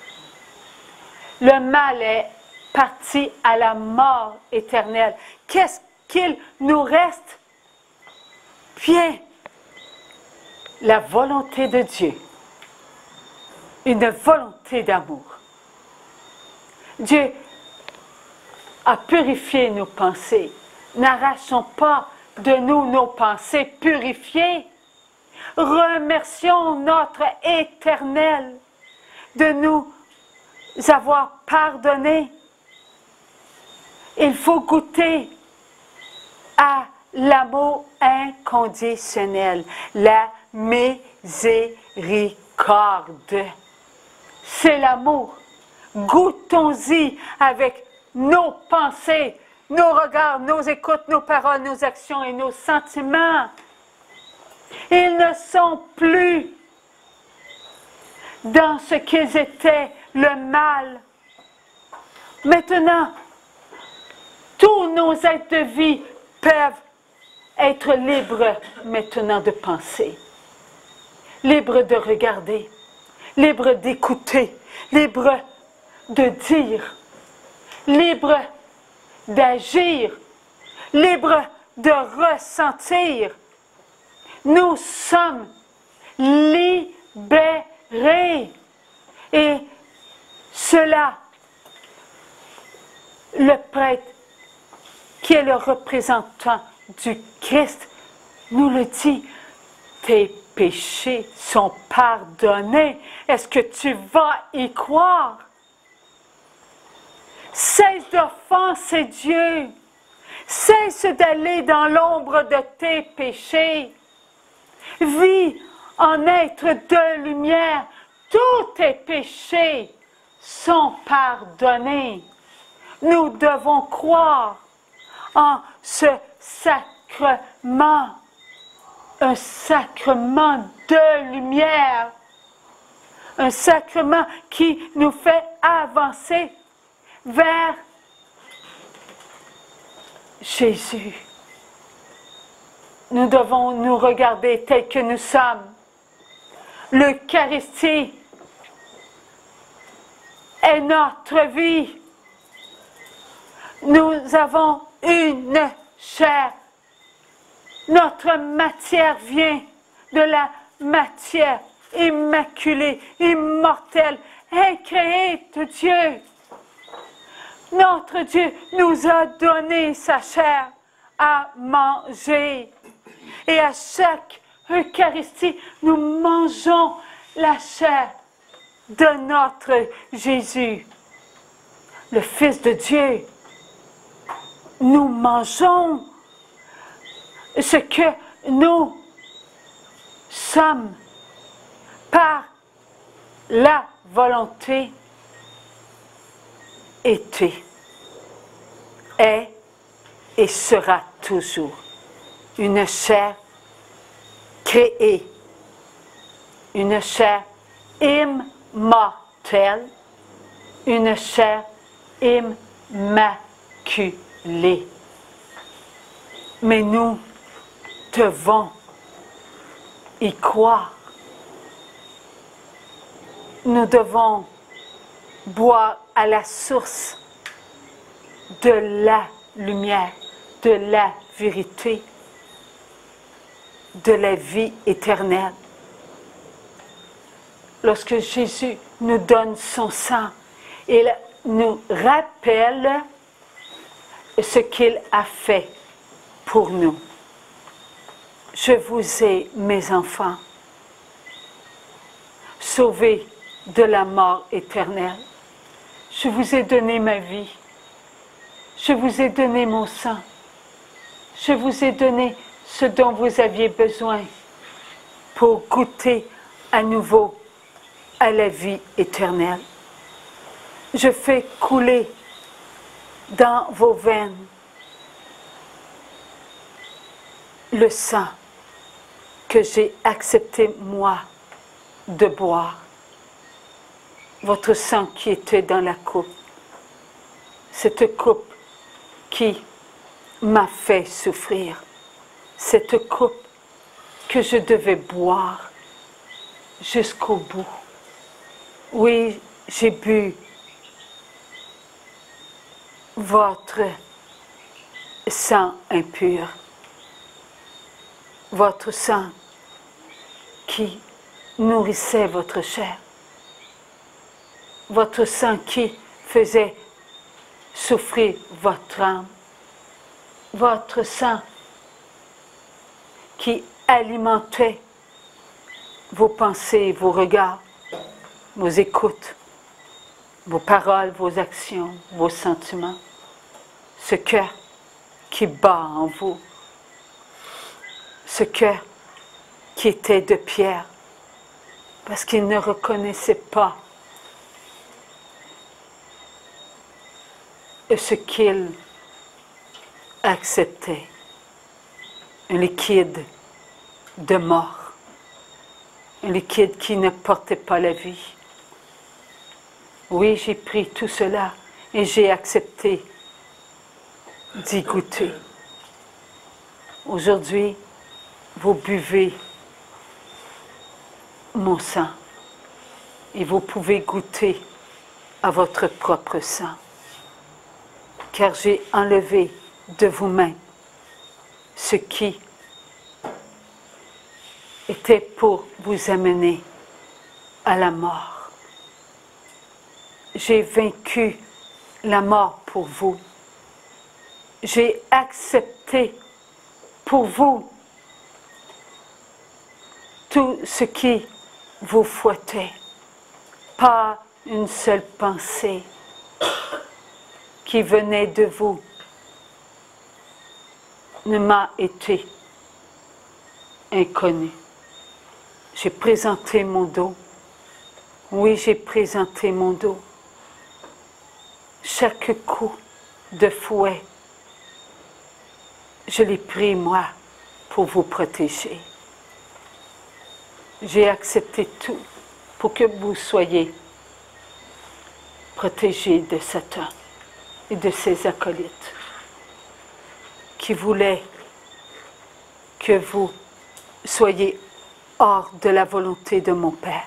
Le mal est parti à la mort éternelle. Qu'est-ce qu'il nous reste? Bien, la volonté de Dieu. Une volonté d'amour. Dieu a purifié nos pensées. N'arrachons pas de nous nos pensées purifiées. Remercions notre Éternel de nous avoir pardonné. Il faut goûter à l'amour inconditionnel, la miséricorde. C'est l'amour. Goûtons-y avec nos pensées, nos regards, nos écoutes, nos paroles, nos actions et nos sentiments. Ils ne sont plus dans ce qu'ils étaient, le mal. Maintenant, tous nos êtres de vie peuvent être libres maintenant de penser, libres de regarder, libres d'écouter, libres de dire, libres d'agir, libres de ressentir. Nous sommes libérés. Et cela, le prêtre, qui est le représentant du Christ, nous le dit. Tes péchés sont pardonnés. Est-ce que tu vas y croire? Cesse d'offenser Dieu. Cesse d'aller dans l'ombre de tes péchés. Vis en être de lumière. Tous tes péchés sont pardonnés. Nous devons croire en ce sacrement, un sacrement de lumière, un sacrement qui nous fait avancer vers Jésus. Nous devons nous regarder tels que nous sommes. L'Eucharistie est notre vie. Nous avons une chair. Notre matière vient de la matière immaculée, immortelle, incréée de Dieu. Notre Dieu nous a donné sa chair à manger. Et à chaque Eucharistie, nous mangeons la chair de notre Jésus, le Fils de Dieu. Nous mangeons ce que nous sommes par la volonté été, est et sera toujours une chair créée, une chair immortelle, une chair immaculée. Mais nous devons y croire. Nous devons boire à la source de la lumière, de la vérité, de la vie éternelle. Lorsque Jésus nous donne son sang, il nous rappelle ce qu'il a fait pour nous. Je vous ai, mes enfants, sauvés de la mort éternelle. Je vous ai donné ma vie. Je vous ai donné mon sang. Je vous ai donné ce dont vous aviez besoin pour goûter à nouveau à la vie éternelle. Je fais couler dans vos veines le sang que j'ai accepté, moi, de boire. Votre sang qui était dans la coupe. Cette coupe qui m'a fait souffrir. Cette coupe que je devais boire jusqu'au bout. Oui, j'ai bu votre sang impur. Votre sang qui nourrissait votre chair. Votre sang qui faisait souffrir votre âme. Votre sang qui alimentait vos pensées, vos regards, vos écoutes, vos paroles, vos actions, vos sentiments. Ce cœur qui bat en vous. Ce cœur qui était de pierre, parce qu'il ne reconnaissait pas ce qu'il acceptait, un liquide de mort, un liquide qui ne portait pas la vie. Oui, j'ai pris tout cela et j'ai accepté d'y goûter. Aujourd'hui, vous buvez mon sang et vous pouvez goûter à votre propre sang. Car j'ai enlevé de vous-même ce qui était pour vous amener à la mort. J'ai vaincu la mort pour vous. J'ai accepté pour vous tout ce qui vous fouettait. Pas une seule pensée qui venait de vous ne m'a été inconnue. J'ai présenté mon dos. Oui, j'ai présenté mon dos. Chaque coup de fouet, je l'ai pris, moi, pour vous protéger. J'ai accepté tout pour que vous soyez protégés de Satan et de ses acolytes qui voulaient que vous soyez hors de la volonté de mon Père.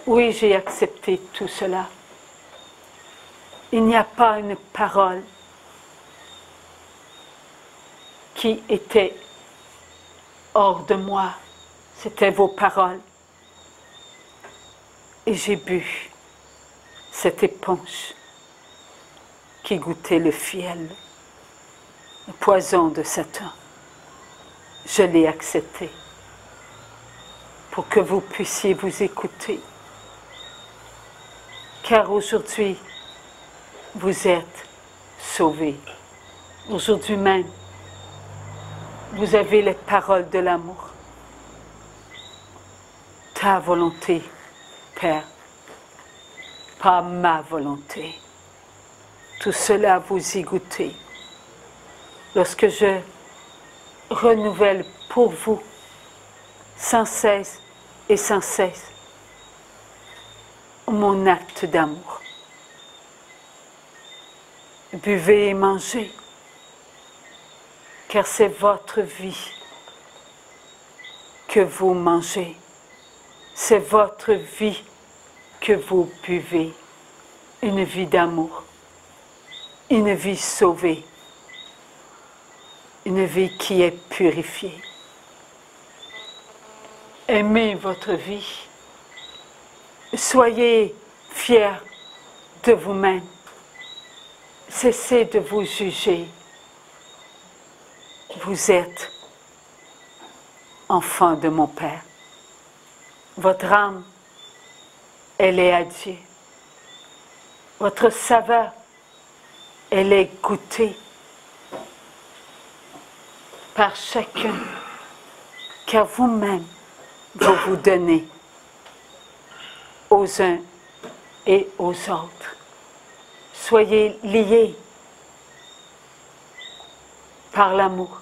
Oui, j'ai accepté tout cela. Il n'y a pas une parole qui était hors de moi. C'était vos paroles. Et j'ai bu cette éponge qui goûtait le fiel, le poison de Satan. Je l'ai accepté pour que vous puissiez vous écouter. Car aujourd'hui, vous êtes sauvés. Aujourd'hui même, vous avez les paroles de l'amour. Ta volonté, Père, pas ma volonté. Tout cela, vous y goûtez. Lorsque je renouvelle pour vous, sans cesse et sans cesse, mon acte d'amour. Buvez et mangez, car c'est votre vie que vous mangez. C'est votre vie que vous buvez. Une vie d'amour, une vie sauvée, une vie qui est purifiée. Aimez votre vie. Soyez fiers de vous-même. Cessez de vous juger. Vous êtes enfant de mon Père. Votre âme, elle est à Dieu. Votre saveur, elle est goûtée par chacun, car vous-même, vous vous donnez aux uns et aux autres. Soyez liés par l'amour.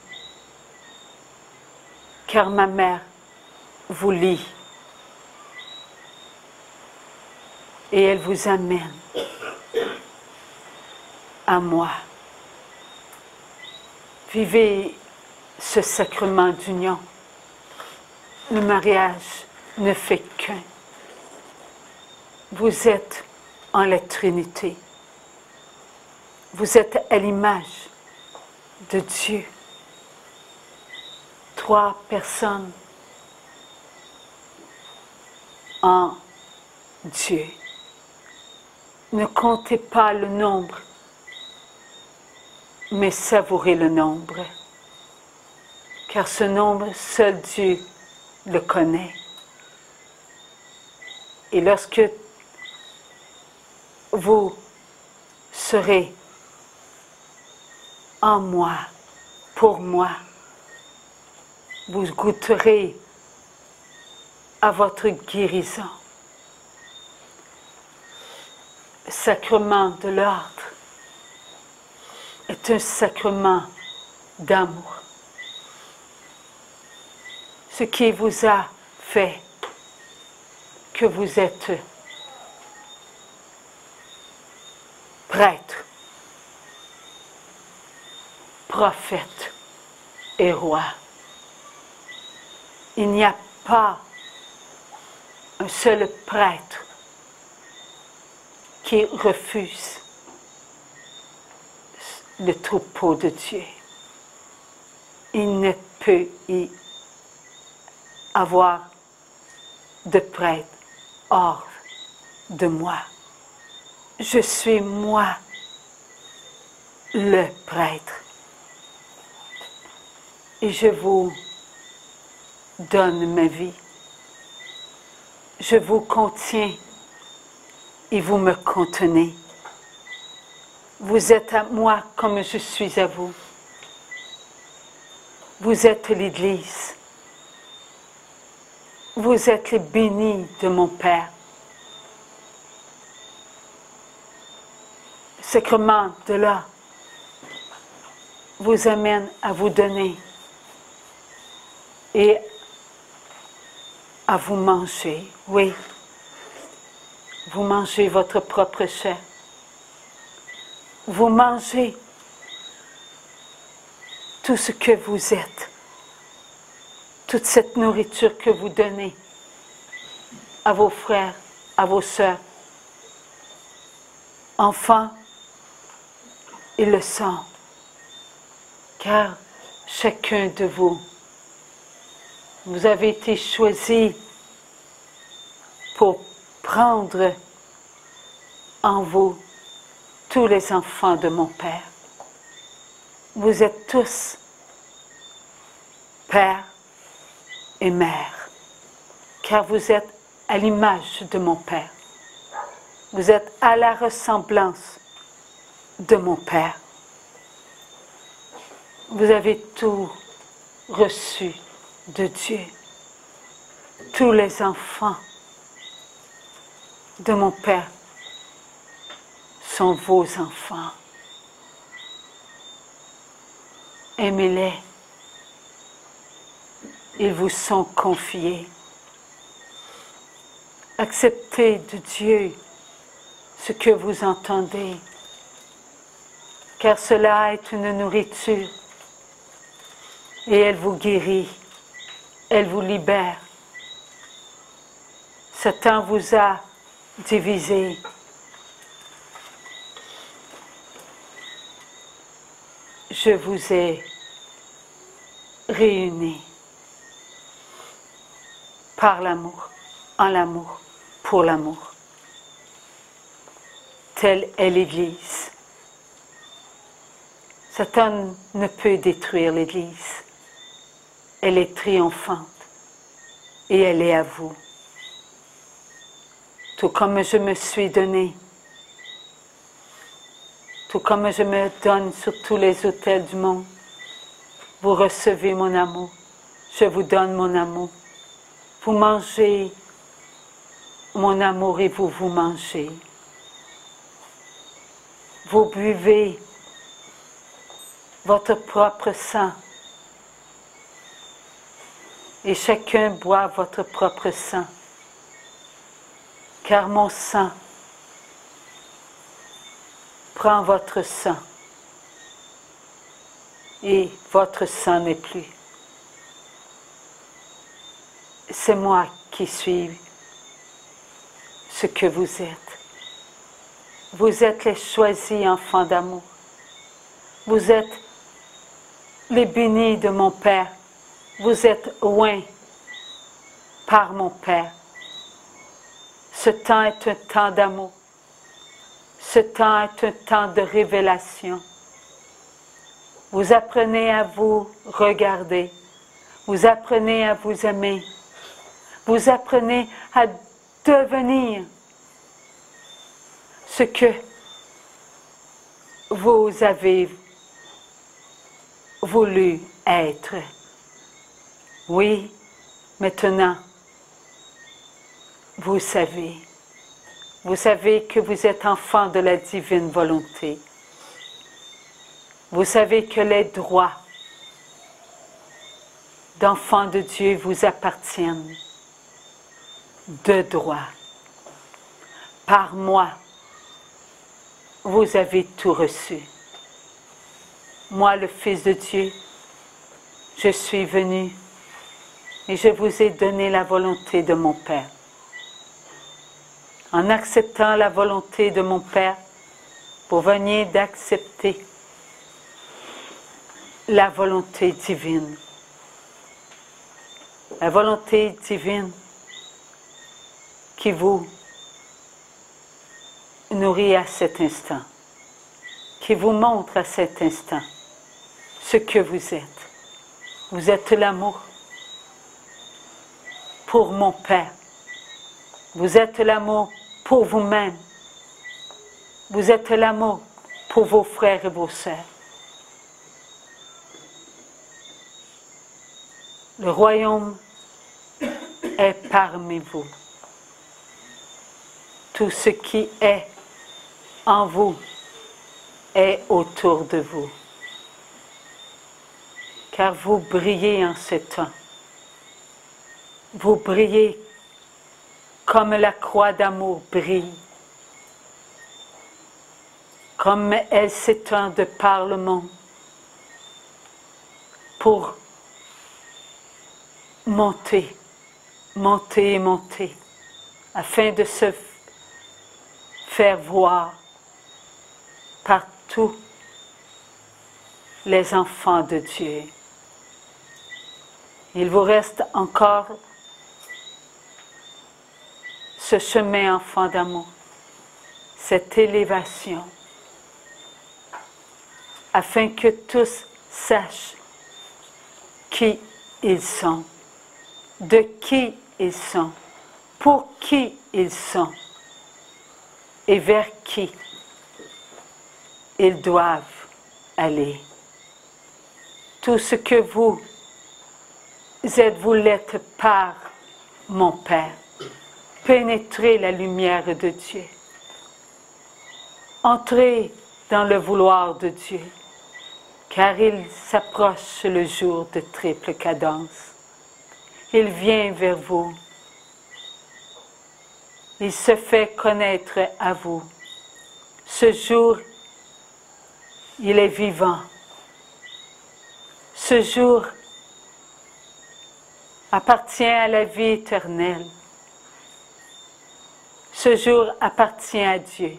car ma mère vous lit et elle vous amène à moi. Vivez ce sacrement d'union. Le mariage ne fait qu'un. Vous êtes en la Trinité. Vous êtes à l'image de Dieu. 3 personnes en Dieu. Ne comptez pas le nombre, mais savourez le nombre. Car ce nombre, seul Dieu le connaît. Et lorsque vous serez en moi, pour moi, vous goûterez à votre guérison. Le sacrement de l'ordre est un sacrement d'amour. Ce qui vous a fait que vous êtes prêtre, prophète et roi. Il n'y a pas un seul prêtre qui refuse le troupeau de Dieu. Il ne peut y avoir de prêtre hors de moi. Je suis moi, le prêtre. Et je vous donne ma vie. Je vous contiens et vous me contenez. Vous êtes à moi comme je suis à vous. Vous êtes l'Église. Vous êtes les bénis de mon Père. Le sacrement de là vous amène à vous donner et à vous manger. Oui, vous mangez votre propre chair. Vous mangez tout ce que vous êtes. Toute cette nourriture que vous donnez à vos frères, à vos sœurs. Enfants, ils le sont, car chacun de vous, vous avez été choisi pour prendre en vous tous les enfants de mon Père. Vous êtes tous père et mère, car vous êtes à l'image de mon Père. Vous êtes à la ressemblance de mon Père. Vous avez tout reçu de Dieu. Tous les enfants de mon Père sont vos enfants. Aimez-les. Ils vous sont confiés. Acceptez de Dieu ce que vous entendez, car cela est une nourriture et elle vous guérit, elle vous libère. Satan vous a divisé. Je vous ai réunis par l'amour, en l'amour, pour l'amour. Telle est l'Église. Satan ne peut détruire l'Église. Elle est triomphante et elle est à vous. Tout comme je me suis donné, tout comme je me donne sur tous les autels du monde, vous recevez mon amour, je vous donne mon amour. Vous mangez mon amour et vous vous mangez. Vous buvez votre propre sang Et chacun boit votre propre sang, car mon sang prend votre sang, et votre sang n'est plus. C'est moi qui suis ce que vous êtes. Vous êtes les choisis enfants d'amour. Vous êtes les bénis de mon Père. Vous êtes oints par mon Père. Ce temps est un temps d'amour. Ce temps est un temps de révélation. Vous apprenez à vous regarder. Vous apprenez à vous aimer. Vous apprenez à devenir ce que vous avez voulu être. Oui, maintenant, vous savez que vous êtes enfant de la divine volonté. Vous savez que les droits d'enfants de Dieu vous appartiennent de droit. Par moi, vous avez tout reçu. Moi, le Fils de Dieu, je suis venu et je vous ai donné la volonté de mon Père. En acceptant la volonté de mon Père, vous veniez d'accepter la volonté divine. La volonté divine qui vous nourrit à cet instant, qui vous montre à cet instant ce que vous êtes. Vous êtes l'amour pour mon Père. Vous êtes l'amour pour vous-même. Vous êtes l'amour pour vos frères et vos sœurs. Le royaume est parmi vous. Tout ce qui est en vous est autour de vous. Car vous brillez en ce temps. Vous brillez comme la croix d'amour brille. Comme elle s'étend de par le monde pour monter, monter et monter, afin de se faire voir par tous les enfants de Dieu. Il vous reste encore ce chemin, enfant d'amour, cette élévation, afin que tous sachent qui ils sont, de qui ils sont, pour qui ils sont et vers qui ils doivent aller. Tout ce que vous êtes, vous l'êtes par mon Père. Pénétrez la lumière de Dieu. Entrez dans le vouloir de Dieu, car il s'approche le jour de triple cadence. Il vient vers vous. Il se fait connaître à vous. Ce jour, il est vivant. Ce jour appartient à la vie éternelle. Ce jour appartient à Dieu.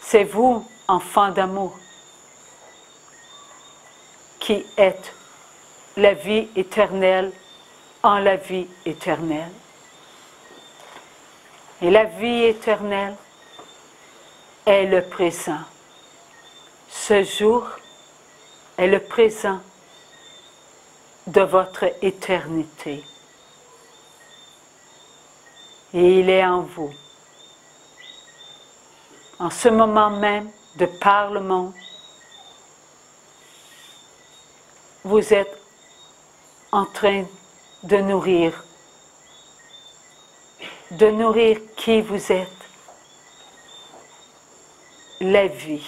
C'est vous, enfants d'amour, qui êtes la vie éternelle en la vie éternelle. Et la vie éternelle est le présent. Ce jour est le présent de votre éternité. Et il est en vous. En ce moment même, de par le monde, vous êtes en train de nourrir qui vous êtes, la vie.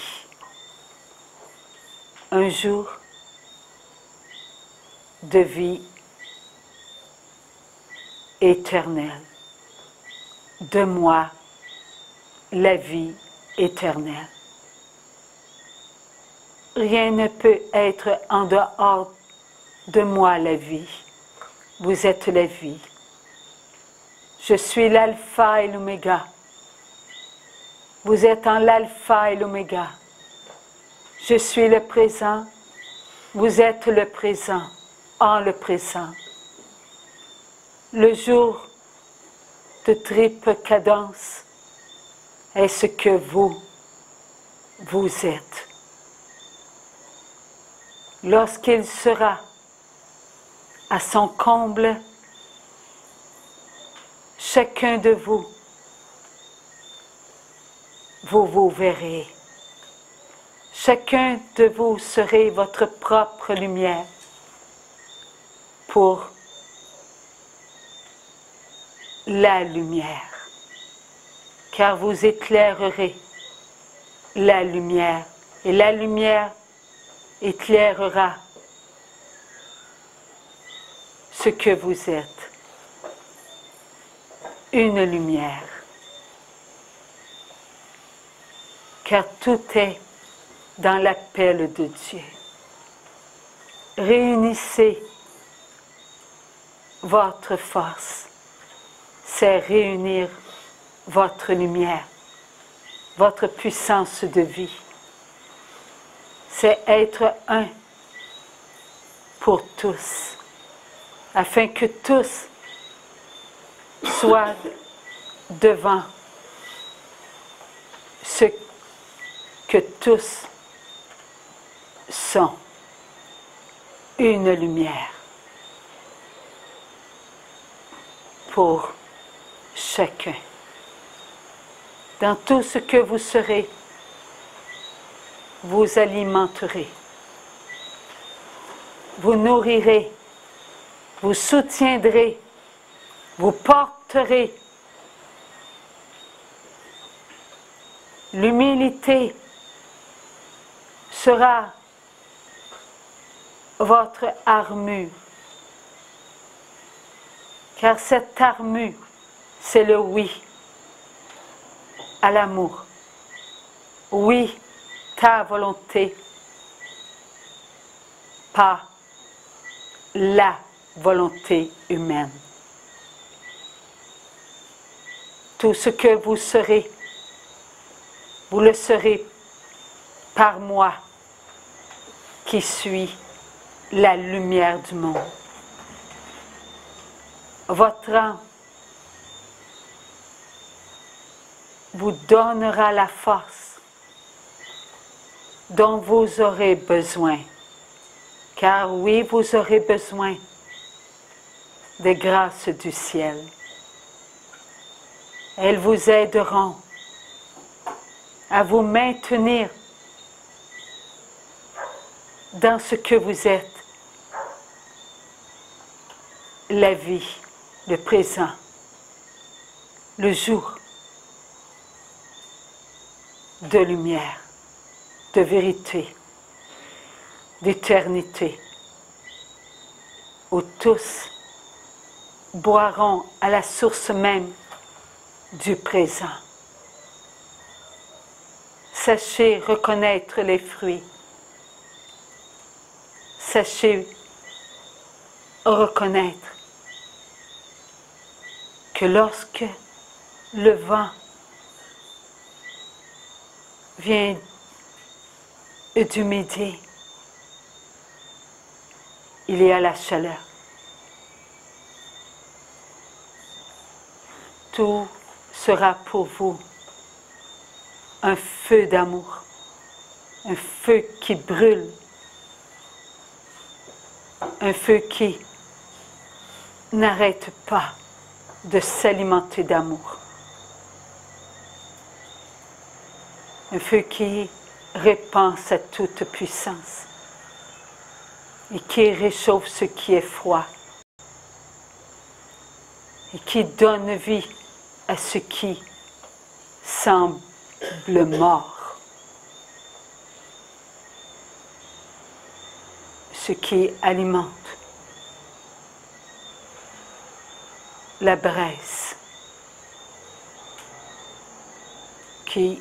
Un jour, de vie éternelle. De moi, la vie éternelle. Rien ne peut être en dehors de moi la vie. Vous êtes la vie. Je suis l'alpha et l'oméga. Vous êtes en l'alpha et l'oméga. Je suis le présent. Vous êtes le présent, en le présent. Le jour de triple cadence est ce que vous êtes. Lorsqu'il sera à son comble, chacun de vous vous verrez. Chacun de vous serez votre propre lumière pour la lumière, car vous éclairerez la lumière, et la lumière éclairera ce que vous êtes, une lumière, car tout est dans l'appel de Dieu. Réunissez votre force, c'est réunir votre lumière, votre puissance de vie. C'est être un pour tous, afin que tous soient devant ce que tous sont, une lumière pour chacun. Dans tout ce que vous serez, vous alimenterez, vous nourrirez, vous soutiendrez, vous porterez. L'humilité sera votre armure, car cette armure, c'est le oui à l'amour. Oui, ta volonté, pas la volonté humaine. Tout ce que vous serez, vous le serez par moi, qui suis la lumière du monde. Votre âme vous donnera la force dont vous aurez besoin. Car oui, vous aurez besoin des grâces du ciel. Elles vous aideront à vous maintenir dans ce que vous êtes, la vie, le présent, le jour de lumière, de vérité, d'éternité, où tous boiront à la source même du présent. Sachez reconnaître les fruits. Sachez reconnaître que lorsque le vent vient du midi, il y a la chaleur. Tout sera pour vous un feu d'amour, un feu qui brûle, un feu qui n'arrête pas de s'alimenter d'amour, un feu qui répand sa toute puissance et qui réchauffe ce qui est froid et qui donne vie à ce qui semble mort, ce qui alimente la braise qui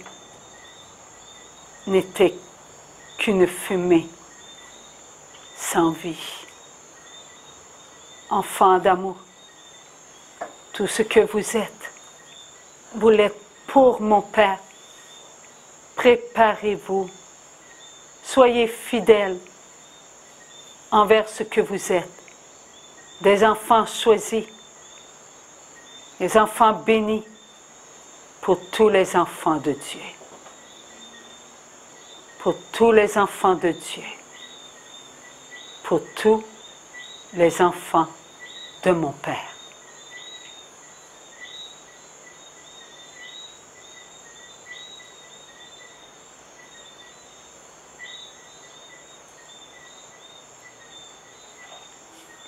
n'était qu'une fumée sans vie. Enfants d'amour, tout ce que vous l'êtes pour mon Père. Préparez-vous, soyez fidèles envers ce que vous êtes, des enfants choisis, des enfants bénis pour tous les enfants de Dieu. Pour tous les enfants de Dieu. Pour tous les enfants de mon Père.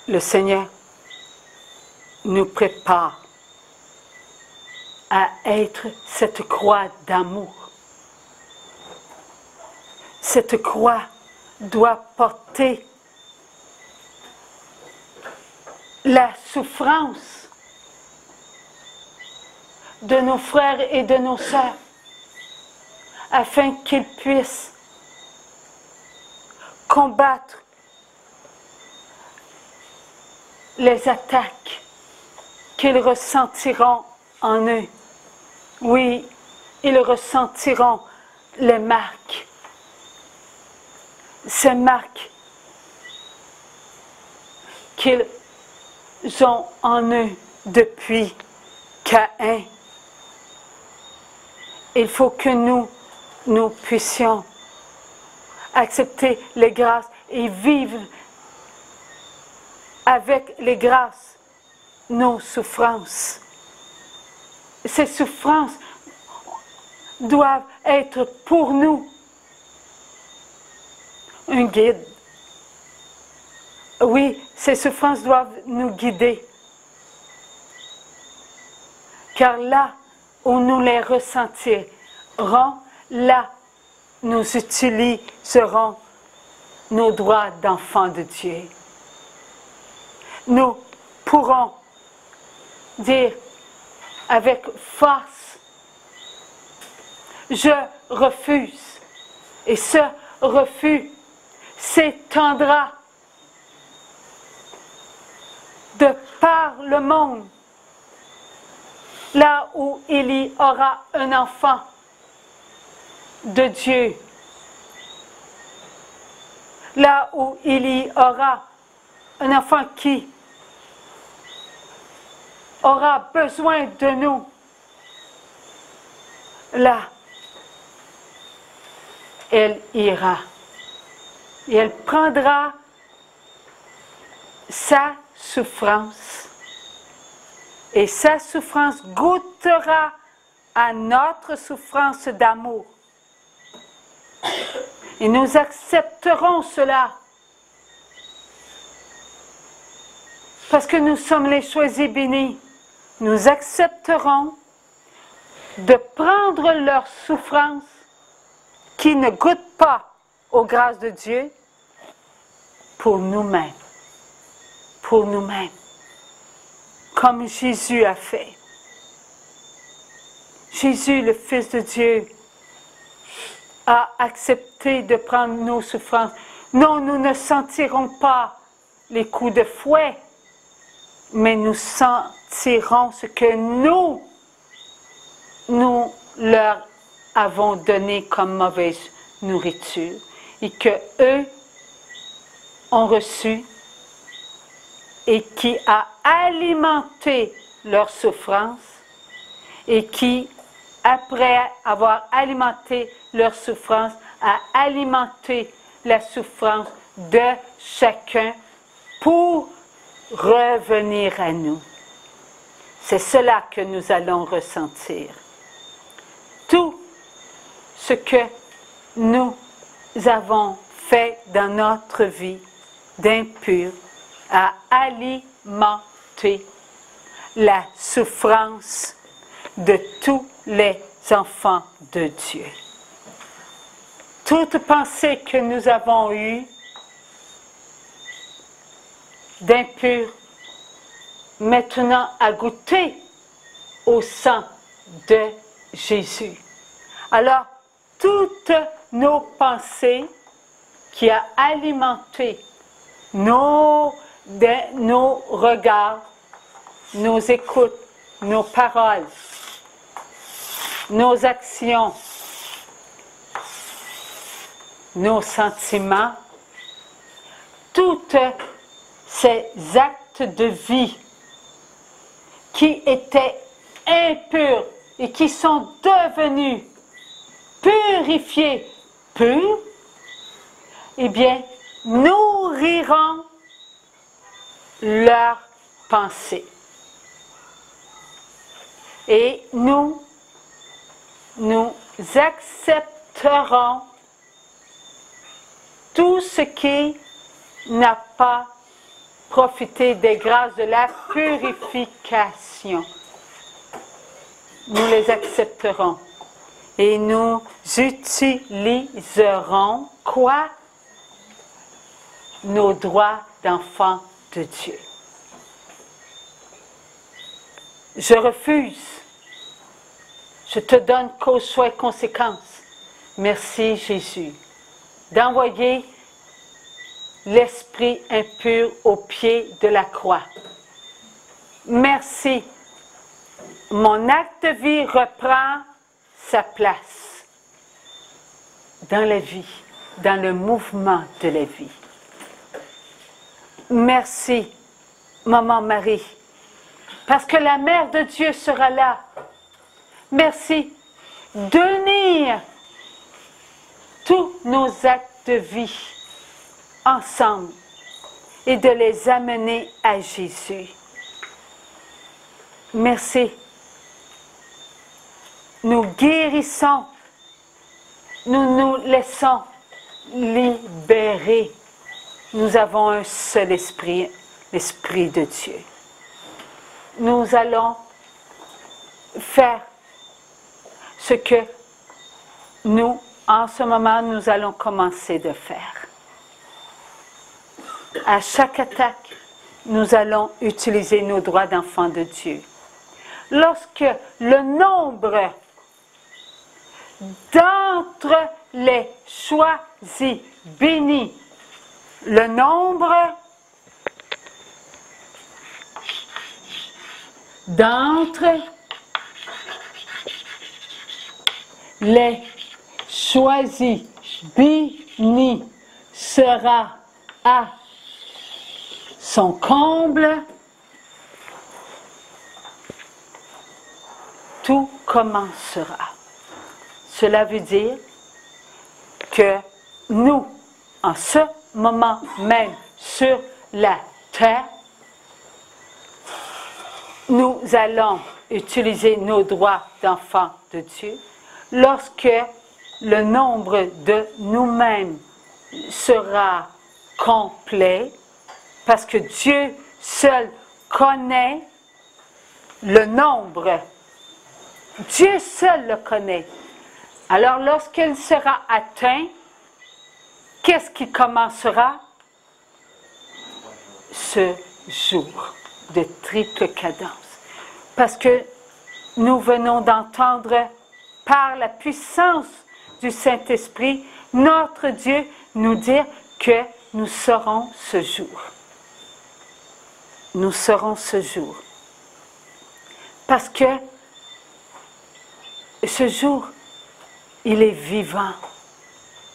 Le Seigneur nous prépare à être cette croix d'amour. Cette croix doit porter la souffrance de nos frères et de nos sœurs afin qu'ils puissent combattre les attaques qu'ils ressentiront en eux. Oui, ils ressentiront les marques. Ces marques qu'ils ont en eux depuis Caïn. Il faut que nous puissions accepter les grâces et vivre avec les grâces nos souffrances. Ces souffrances doivent être pour nous un guide. Oui, ces souffrances doivent nous guider. Car là où nous les ressentirons, là nous utiliserons nos droits d'enfants de Dieu. Nous pourrons dire avec force, je refuse. Et ce refus s'étendra de par le monde, là où il y aura un enfant de Dieu, là où il y aura un enfant qui aura besoin de nous, là, elle ira. Et elle prendra sa souffrance. Et sa souffrance goûtera à notre souffrance d'amour. Et nous accepterons cela. Parce que nous sommes les choisis bénis. Nous accepterons de prendre leur souffrance qui ne goûte pas aux grâces de Dieu pour nous-mêmes. Pour nous-mêmes. Comme Jésus a fait. Jésus, le Fils de Dieu, a accepté de prendre nos souffrances. Non, nous ne sentirons pas les coups de fouet, mais nous sentirons ce que nous leur avons donné comme mauvaise nourriture et que eux ont reçu et qui a alimenté leur souffrance et qui, après avoir alimenté leur souffrance, a alimenté la souffrance de chacun pour revenir à nous. C'est cela que nous allons ressentir. Tout ce que nous avons fait dans notre vie d'impur a alimenté la souffrance de tous les enfants de Dieu. Toute pensée que nous avons eue d'impur maintenant à goûter au sang de Jésus. Alors, toutes nos pensées qui a alimenté nos regards, nos écoutes, nos paroles, nos actions, nos sentiments, tous ces actes de vie qui étaient impurs et qui sont devenus purifiés, purs, eh bien, nourriront leurs pensées. Et nous accepterons tout ce qui n'a pas profité des grâces de la purification. Nous les accepterons. Et nous utiliserons quoi? Nos droits d'enfants de Dieu. Je refuse. Je te donne cause, soit et conséquence. Merci Jésus d'envoyer l'esprit impur au pied de la croix. Merci. Mon acte de vie reprend sa place dans la vie, dans le mouvement de la vie. Merci, Maman Marie, parce que la Mère de Dieu sera là. Merci d'unir tous nos actes de vie ensemble et de les amener à Jésus. Merci. Nous guérissons, nous nous laissons libérer. Nous avons un seul esprit, l'Esprit de Dieu. Nous allons faire ce que nous, en ce moment, nous allons commencer de faire. À chaque attaque, nous allons utiliser nos droits d'enfants de Dieu. Lorsque le nombre d'entre les choisis bénis, le nombre d'entre les choisis bénis sera à son comble, tout commencera. Cela veut dire que nous, en ce moment même sur la terre, nous allons utiliser nos droits d'enfants de Dieu lorsque le nombre de nous-mêmes sera complet, parce que Dieu seul connaît le nombre. Dieu seul le connaît. Alors lorsqu'il sera atteint, qu'est-ce qui commencera? Ce jour de triple cadence. Parce que nous venons d'entendre par la puissance du Saint-Esprit, notre Dieu nous dire que nous serons ce jour. Nous serons ce jour. Parce que ce jour, il est vivant.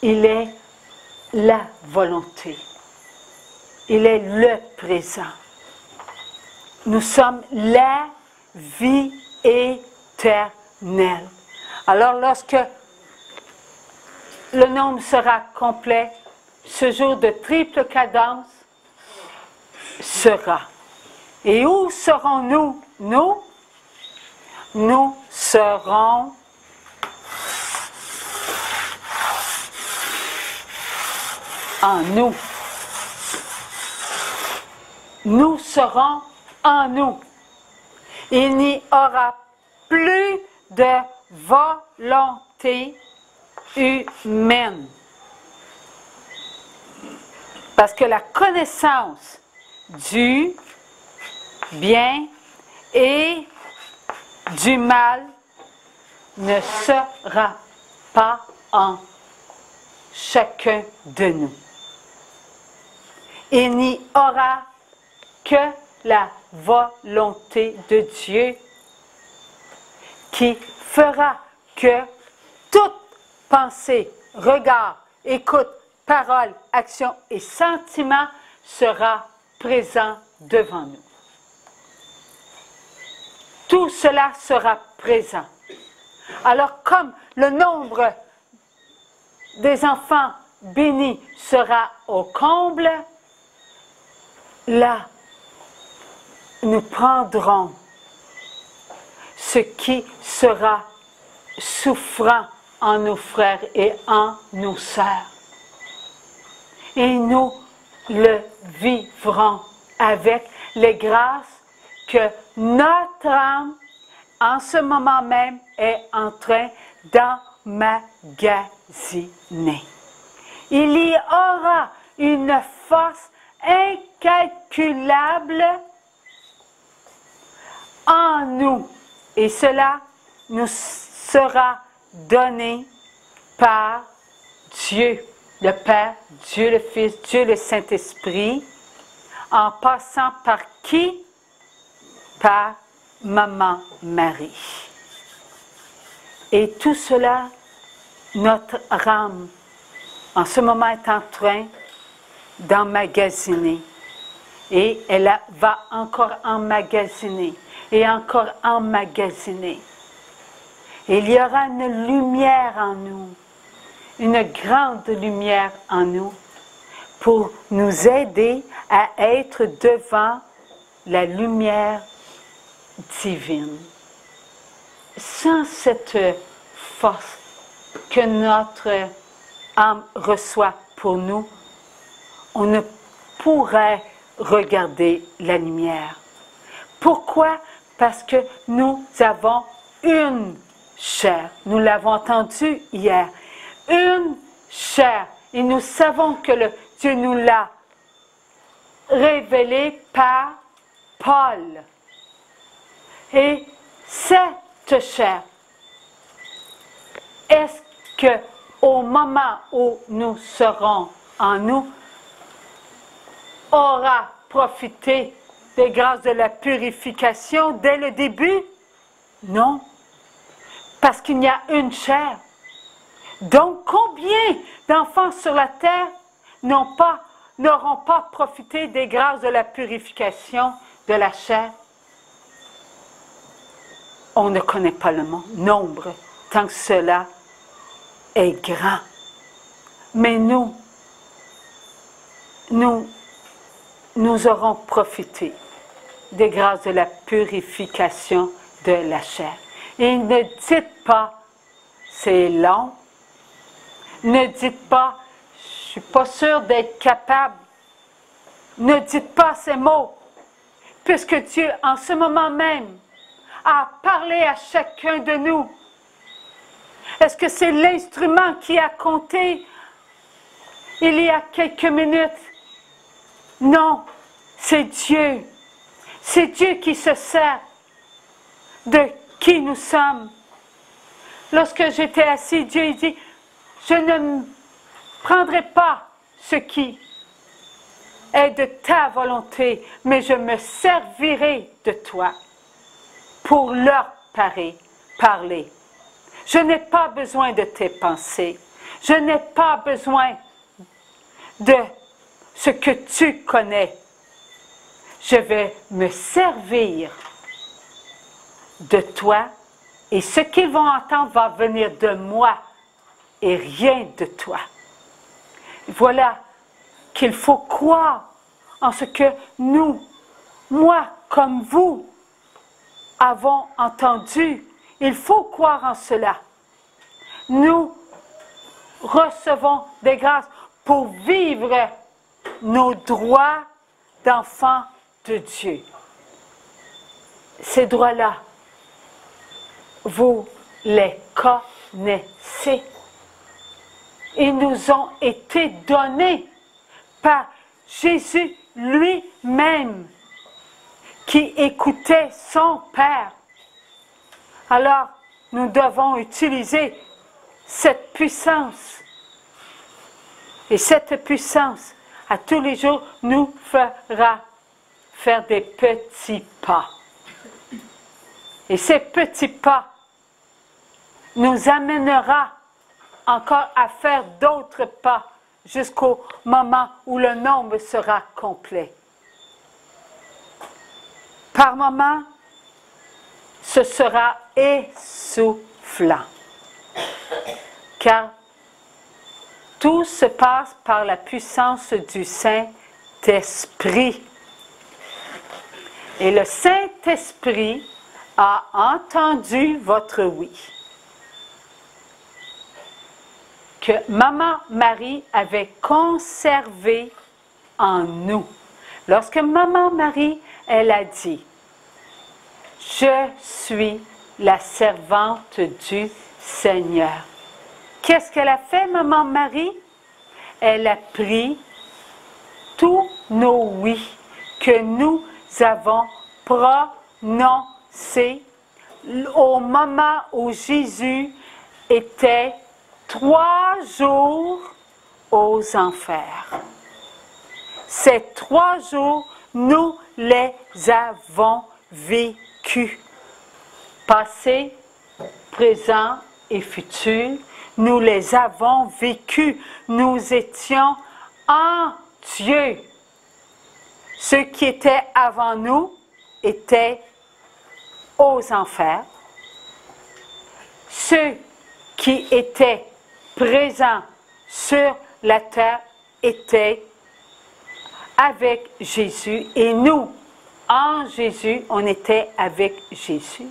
Il est la volonté. Il est le présent. Nous sommes la vie éternelle. Alors lorsque le nombre sera complet, ce jour de triple cadence sera. Et où serons-nous? Nous serons en nous. Nous serons en nous. Il n'y aura plus de volonté humaine. Parce que la connaissance du bien et du mal ne sera pas en chacun de nous. Il n'y aura que la volonté de Dieu qui fera que toute pensée, regard, écoute, parole, action et sentiment sera présent devant nous. Tout cela sera présent. Alors comme le nombre des enfants bénis sera au comble, là, nous prendrons ce qui sera souffrant en nos frères et en nos sœurs. Et nous le vivrons avec les grâces que notre âme, en ce moment même, est en train d'emmagasiner. Il y aura une force incalculable en nous. Et cela nous sera donné par Dieu, le Père, Dieu le Fils, Dieu le Saint-Esprit, en passant par qui? Par Maman Marie. Et tout cela, notre âme, en ce moment, est en train d'emmagasiner. Et elle va encore emmagasiner. Et encore emmagasiner. Et il y aura une lumière en nous, une grande lumière en nous, pour nous aider à être devant la lumière divine. Sans cette force que notre âme reçoit pour nous, on ne pourrait regarder la lumière. Pourquoi? Parce que nous avons une chair. Nous l'avons entendu hier. Une chair. Et nous savons que Dieu nous l'a révélé par Paul. Et cette chair, est-ce que au moment où nous serons en nous, aura profité des grâces de la purification dès le début? Non, parce qu'il y a une chair. Donc, combien d'enfants sur la terre n'auront pas profité des grâces de la purification de la chair? On ne connaît pas le nombre, tant que cela est grand. Mais nous aurons profité des grâces de la purification de la chair. Et ne dites pas, c'est long. Ne dites pas, je ne suis pas sûr d'être capable. Ne dites pas ces mots, puisque Dieu, en ce moment même, a parlé à chacun de nous. Est-ce que c'est l'instrument qui a compté il y a quelques minutes? Non, c'est Dieu. C'est Dieu qui se sert de qui nous sommes. Lorsque j'étais assis, Dieu dit, je ne prendrai pas ce qui est de ta volonté, mais je me servirai de toi pour leur parler. Je n'ai pas besoin de tes pensées. Je n'ai pas besoin de ce que tu connais. Je vais me servir de toi et ce qu'ils vont entendre va venir de moi et rien de toi. Voilà qu'il faut croire en ce que nous, moi comme vous, avons entendu. Il faut croire en cela. Nous recevons des grâces pour vivre nos droits d'enfants de Dieu. Ces droits-là, vous les connaissez. Ils nous ont été donnés par Jésus lui-même, qui écoutait son Père. Alors, nous devons utiliser cette puissance. Et cette puissance, à tous les jours, nous fera faire des petits pas. Et ces petits pas nous amènera encore à faire d'autres pas jusqu'au moment où le nombre sera complet. Par moments, ce sera essoufflant, car tout se passe par la puissance du Saint-Esprit. Et le Saint-Esprit a entendu votre oui. Que Maman Marie avait conservé en nous. Lorsque Maman Marie, elle a dit, « Je suis la servante du Seigneur ». Qu'est-ce qu'elle a fait, Maman Marie? Elle a pris tous nos oui que nous avons prononcés au moment où Jésus était 3 jours aux enfers. Ces 3 jours, nous les avons vécus. Passé, présent et futur, nous les avons vécus. Nous étions en Dieu. Ceux qui étaient avant nous étaient aux enfers. Ceux qui étaient présents sur la terre étaient avec Jésus. Et nous, en Jésus, on était avec Jésus.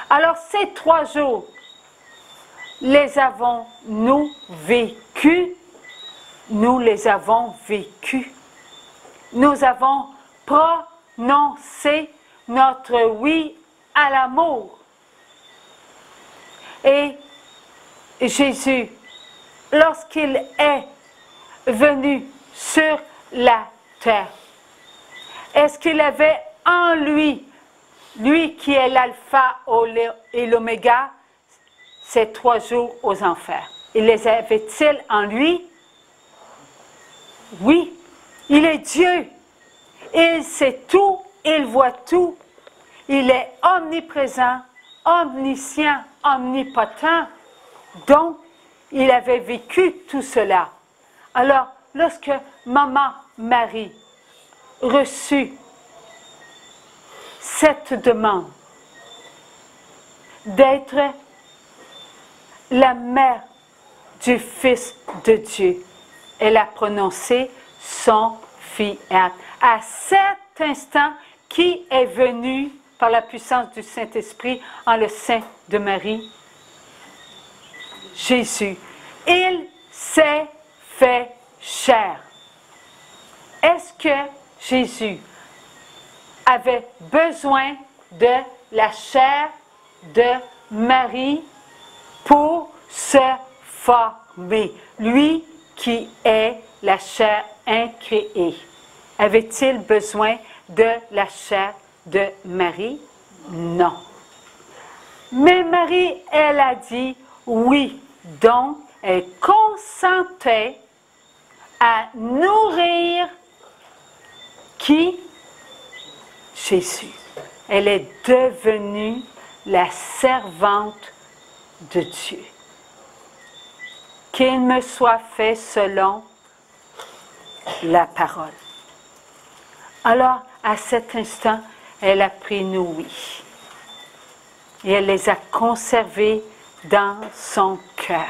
Alors ces 3 jours, les avons-nous vécus? Nous les avons vécus. Nous avons prononcé notre oui à l'amour. Et Jésus, lorsqu'il est venu sur la terre, est-ce qu'il avait en lui, lui qui est l'alpha et l'oméga, ces 3 jours aux enfers? Il les avait-il en lui? Oui, il est Dieu. Il sait tout, il voit tout. Il est omniprésent, omniscient, omnipotent. Donc, il avait vécu tout cela. Alors, lorsque Maman Marie reçut cette demande d'être la mère du Fils de Dieu, elle a prononcé son fiat. À cet instant, qui est venu par la puissance du Saint-Esprit en le sein de Marie? Jésus. Il s'est fait chair. Est-ce que Jésus avait besoin de la chair de Marie pour se former? Lui qui est la chair incréée. Avait-il besoin de la chair de Marie? Non. Mais Marie, elle a dit oui. Donc, elle consentait à nourrir qui? Jésus. Elle est devenue la servante de Dieu. Qu'il me soit fait selon la parole. Alors, à cet instant, elle a pris nos oui. Et elle les a conservés dans son cœur.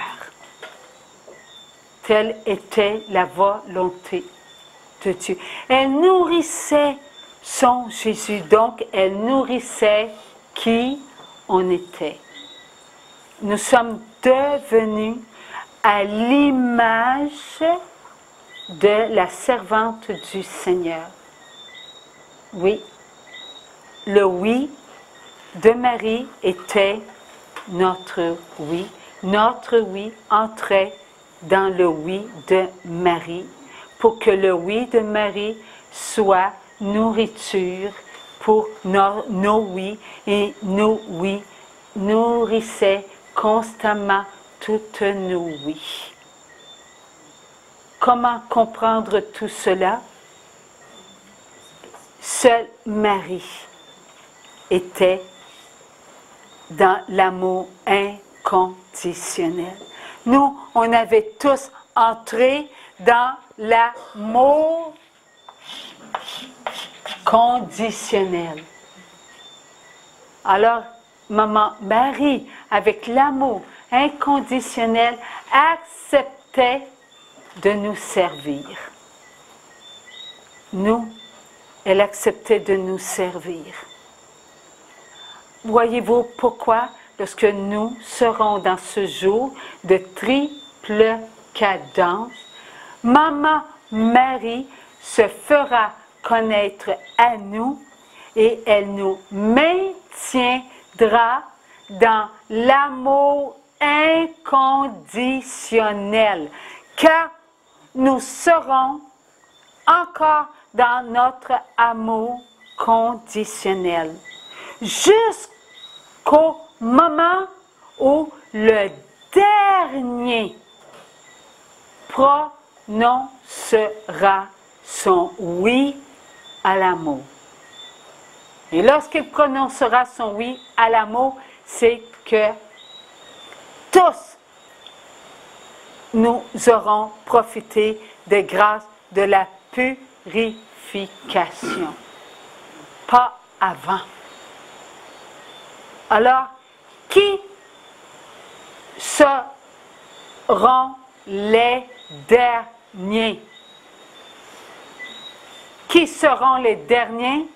Telle était la volonté de Dieu. Elle nourrissait son Jésus, donc elle nourrissait qui on était. Nous sommes devenus à l'image de la servante du Seigneur. Oui, le oui de Marie était notre oui. Notre oui entrait dans le oui de Marie pour que le oui de Marie soit nourriture pour nos oui et nos oui nourrissait constamment toutes nos oui. Comment comprendre tout cela? Seul Marie était dans l'amour inconditionnel. Nous, on avait tous entré dans l'amour conditionnel. Alors, maman Marie, avec l'amour inconditionnel, acceptait de nous servir. Nous, elle acceptait de nous servir. Voyez-vous pourquoi, lorsque nous serons dans ce jour de triple cadence, maman Marie se fera connaître à nous et elle nous maintiendra dans l'amour inconditionnel, car nous serons encore dans notre amour conditionnel, jusqu'au moment où le dernier prononcera son oui à l'amour. Et lorsqu'il prononcera son oui à l'amour, c'est que tous nous aurons profité des grâces de la purification. Pas avant. Alors, qui seront les derniers? Qui seront les derniers?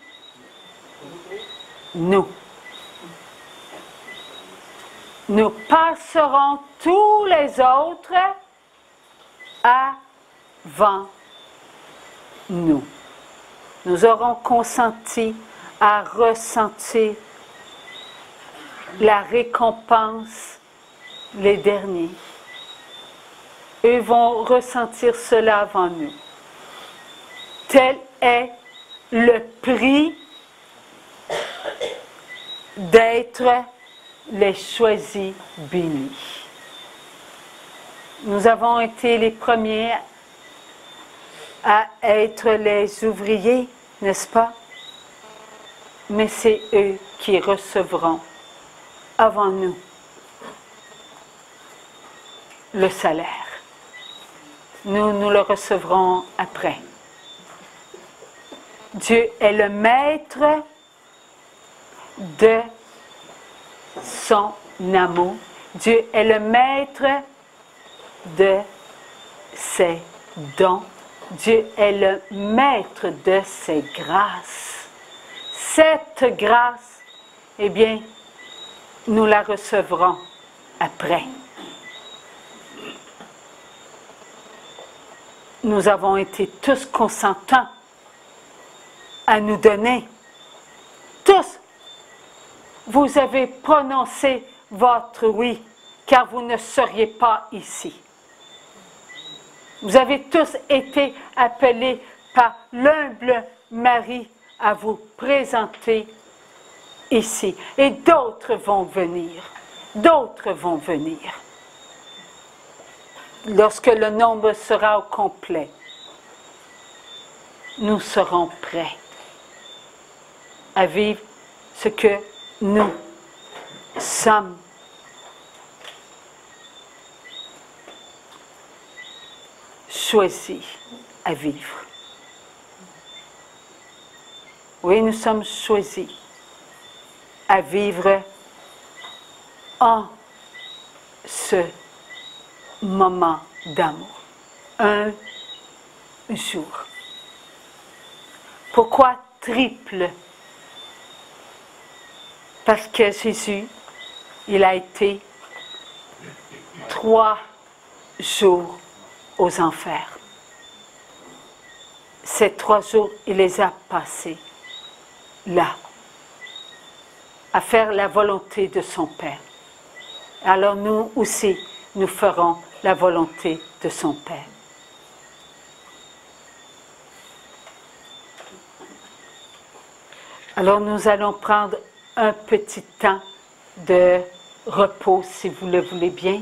Nous. Nous passerons tous les autres avant nous. Nous aurons consenti à ressentir la récompense, les derniers. Eux vont ressentir cela avant nous. Tel est le prix d'être les choisis bénis. Nous avons été les premiers à être les ouvriers, n'est-ce pas? Mais c'est eux qui recevront avant nous le salaire. Nous le recevrons après. Dieu est le maître de son amour. Dieu est le maître de ses dons. Dieu est le maître de ses grâces. Cette grâce, eh bien, nous la recevrons après. Nous avons été tous consentants à nous donner. Tous, vous avez prononcé votre oui, car vous ne seriez pas ici. Vous avez tous été appelés par l'humble Marie à vous présenter ici. Et d'autres vont venir. D'autres vont venir. Lorsque le nombre sera au complet, nous serons prêts à vivre ce que nous sommes. Choisis à vivre. Oui, nous sommes choisis à vivre en ce moment d'amour. Un jour. Pourquoi triple? Parce que Jésus, il a été 3 jours aux enfers. Ces 3 jours, il les a passés là, à faire la volonté de son Père. Alors nous aussi, nous ferons la volonté de son Père. Alors nous allons prendre un petit temps de repos, si vous le voulez bien.